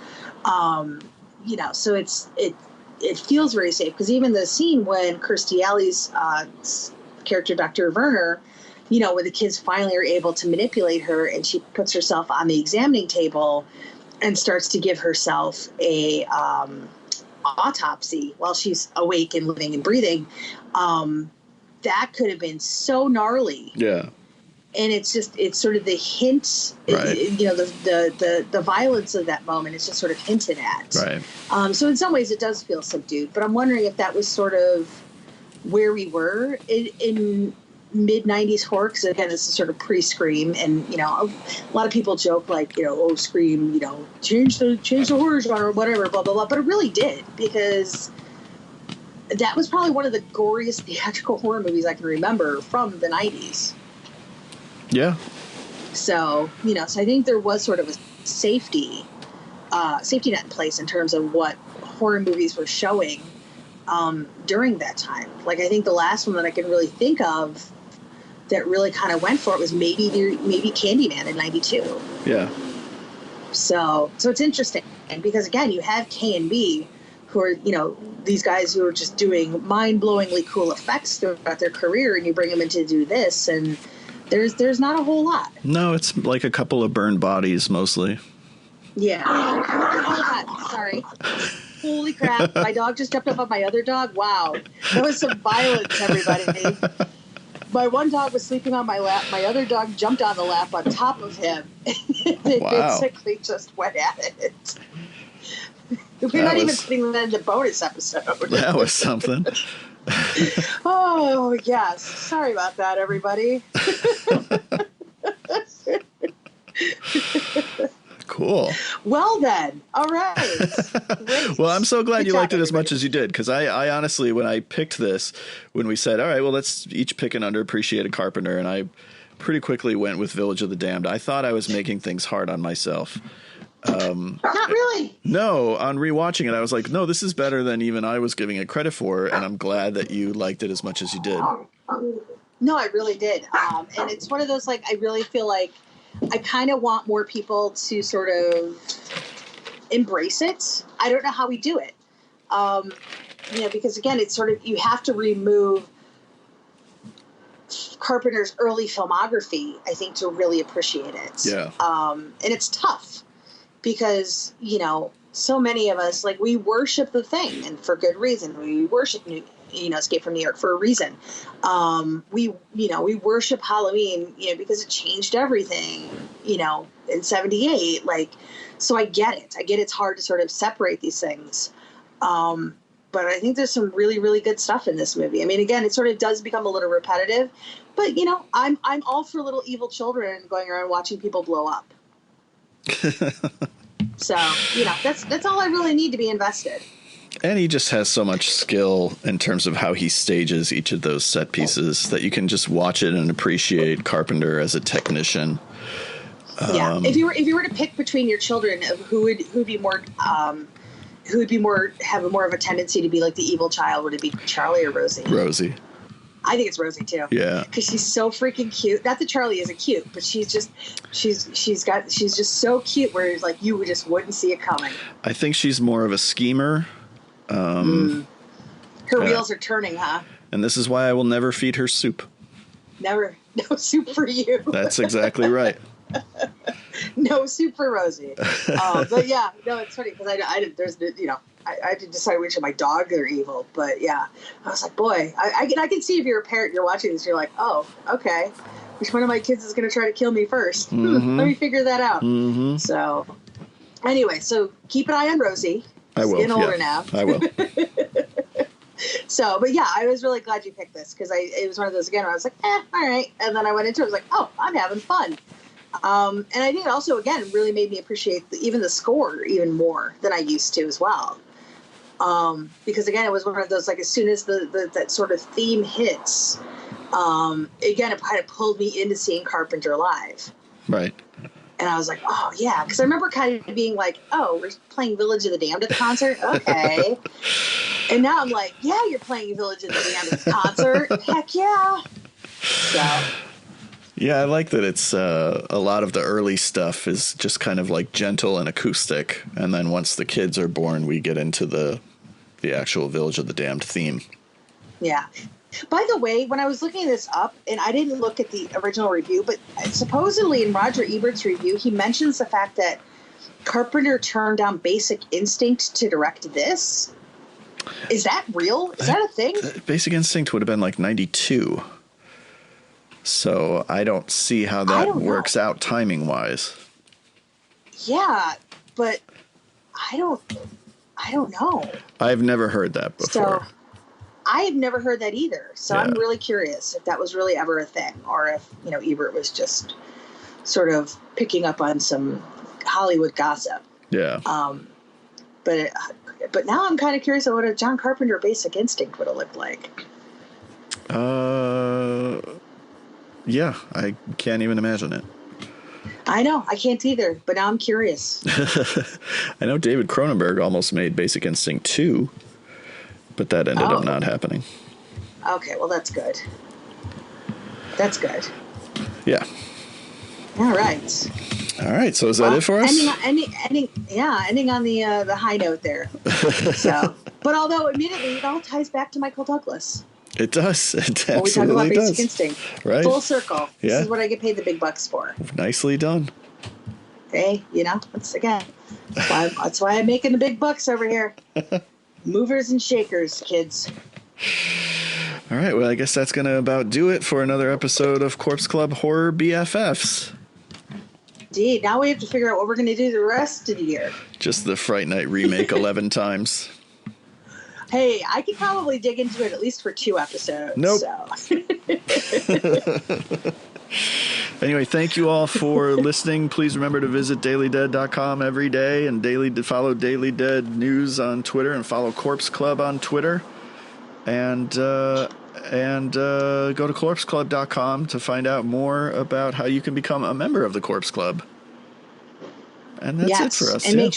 So it feels very safe, because even the scene when Kirstie Alley's character, Dr. Werner, when the kids finally are able to manipulate her, and she puts herself on the examining table and starts to give herself a autopsy while she's awake and living and breathing. That could have been so gnarly. Yeah. And it's sort of the hint, right. The violence of that moment is just sort of hinted at. Right. So in some ways it does feel subdued, but I'm wondering if that was sort of where we were in mid-90s horror, because again, this is sort of pre-Scream, and a lot of people joke like, oh, Scream, change the horror genre or whatever, blah blah blah, but it really did, because that was probably one of the goriest theatrical horror movies I can remember from the 90s. Yeah. So so I think there was sort of a safety net in place in terms of what horror movies were showing during that time. Like, I think the last one that I can really think of that really kind of went for it was maybe Candyman in 92. Yeah. So it's interesting, because again, you have K&B, who are, these guys who are just doing mind-blowingly cool effects throughout their career, and you bring them in to do this, and there's not a whole lot. No, it's like a couple of burned bodies mostly. Yeah. Sorry. Holy crap. My dog just jumped up on my other dog. Wow. That was some violence, everybody. My one dog was sleeping on my lap. My other dog jumped on the lap on top of him. They basically just went at it. We're not even putting that in the bonus episode. That was something. Oh, yes. Sorry about that, everybody. Cool. Well, then. All right. Great. Well, I'm so glad you liked it as much as you did, because I honestly, when I picked this, when we said, all right, well, let's each pick an underappreciated Carpenter, and I pretty quickly went with Village of the Damned. I thought I was making things hard on myself. Not really. No, on rewatching it, I was like, no, this is better than even I was giving it credit for, and I'm glad that you liked it as much as you did. No, I really did. And it's one of those, like, I really feel like I kind of want more people to sort of embrace it. I don't know how we do it. Because again, it's sort of, you have to remove Carpenter's early filmography, I think, to really appreciate it. Yeah. And it's tough, because, so many of us, like, we worship The Thing, and for good reason. We worship Escape from New York for a reason. We worship Halloween, because it changed everything, in 78. Like, so I get it. It's hard to sort of separate these things. But I think there's some really, really good stuff in this movie. I mean, again, it sort of does become a little repetitive, but I'm all for little evil children going around watching people blow up. So, that's all I really need to be invested. And he just has so much skill in terms of how he stages each of those set pieces that you can just watch it and appreciate Carpenter as a technician. Yeah. If you were to pick between your children, who would be more have more of a tendency to be like the evil child, would it be Charlie or Rosie? Rosie. I think it's Rosie too. Yeah. Because she's so freaking cute. Not that Charlie isn't cute, but she's just so cute where like you just wouldn't see it coming. I think she's more of a schemer. Her wheels are turning, huh? And this is why I will never feed her soup. Never. No soup for you. That's exactly right. No soup for Rosie. But yeah, no, it's funny because I didn't decide which of my dogs are evil. But yeah, I was like, boy, I can see if you're a parent, you're watching this, you're like, oh, okay, which one of my kids is going to try to kill me first? Mm-hmm. Let me figure that out. Mm-hmm. So anyway, so keep an eye on Rosie. I will. She's getting older now. I will. So, but yeah, I was really glad you picked this because it was one of those again where I was like, all right. And then I went into it, I was like, oh, I'm having fun. And I think it also, again, really made me appreciate even the score even more than I used to as well. Because again, it was one of those, like, as soon as that sort of theme hits, again, it kind of pulled me into seeing Carpenter live. Right. And I was like, oh, yeah. Because I remember kind of being like, oh, we're playing Village of the Damned at the concert? Okay. And now I'm like, yeah, you're playing Village of the Damned at the concert. Heck yeah. So, Yeah, I like that it's a lot of the early stuff is just kind of like gentle and acoustic. And then once the kids are born, we get into the actual Village of the Damned theme. Yeah. By the way, when I was looking this up, and I didn't look at the original review, but supposedly in Roger Ebert's review, he mentions the fact that Carpenter turned down Basic Instinct to direct this. Is that real? Is that a thing? Basic Instinct would have been like 92. So I don't see how that works out timing-wise. Yeah, but I don't know. I've never heard that before. So I have never heard that either. So yeah. I'm really curious if that was really ever a thing, or if, Ebert was just sort of picking up on some Hollywood gossip. Yeah. But now I'm kind of curious about what a John Carpenter Basic Instinct would have looked like. Yeah, I can't even imagine it. I know, I can't either, but now I'm curious. I know David Cronenberg almost made Basic Instinct 2, but that ended up not happening. Okay, well, that's good. That's good. Yeah. All right. All right, so is that it for us? Ending on the high note there. So, but although immediately it all ties back to Michael Douglas. It does. It when we talk about does. Basic Instinct. Right. Full circle. Yeah. This is what I get paid the big bucks for. Nicely done. Hey, once again, that's why I'm making the big bucks over here. Movers and shakers, kids. All right, well, I guess that's going to about do it for another episode of Corpse Club Horror BFFs. Indeed. Now we have to figure out what we're going to do the rest of the year. Just the Fright Night remake 11 times. Hey, I could probably dig into it at least for 2 episodes. Nope. So. Anyway, thank you all for listening. Please remember to visit dailydead.com every day and follow Daily Dead News on Twitter and follow Corpse Club on Twitter. And go to corpseclub.com to find out more about how you can become a member of the Corpse Club. And that's it for us. And make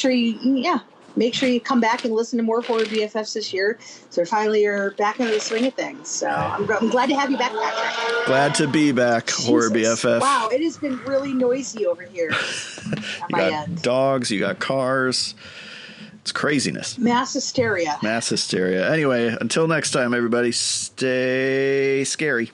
sure you come back and listen to more Horror BFFs this year. So finally you're back into the swing of things. So I'm glad to have you back, Patrick. Glad to be back, Jesus. Horror BFF. Wow, it has been really noisy over here at my end. You got dogs, you got cars. It's craziness. Mass hysteria. Anyway, until next time, everybody, stay scary.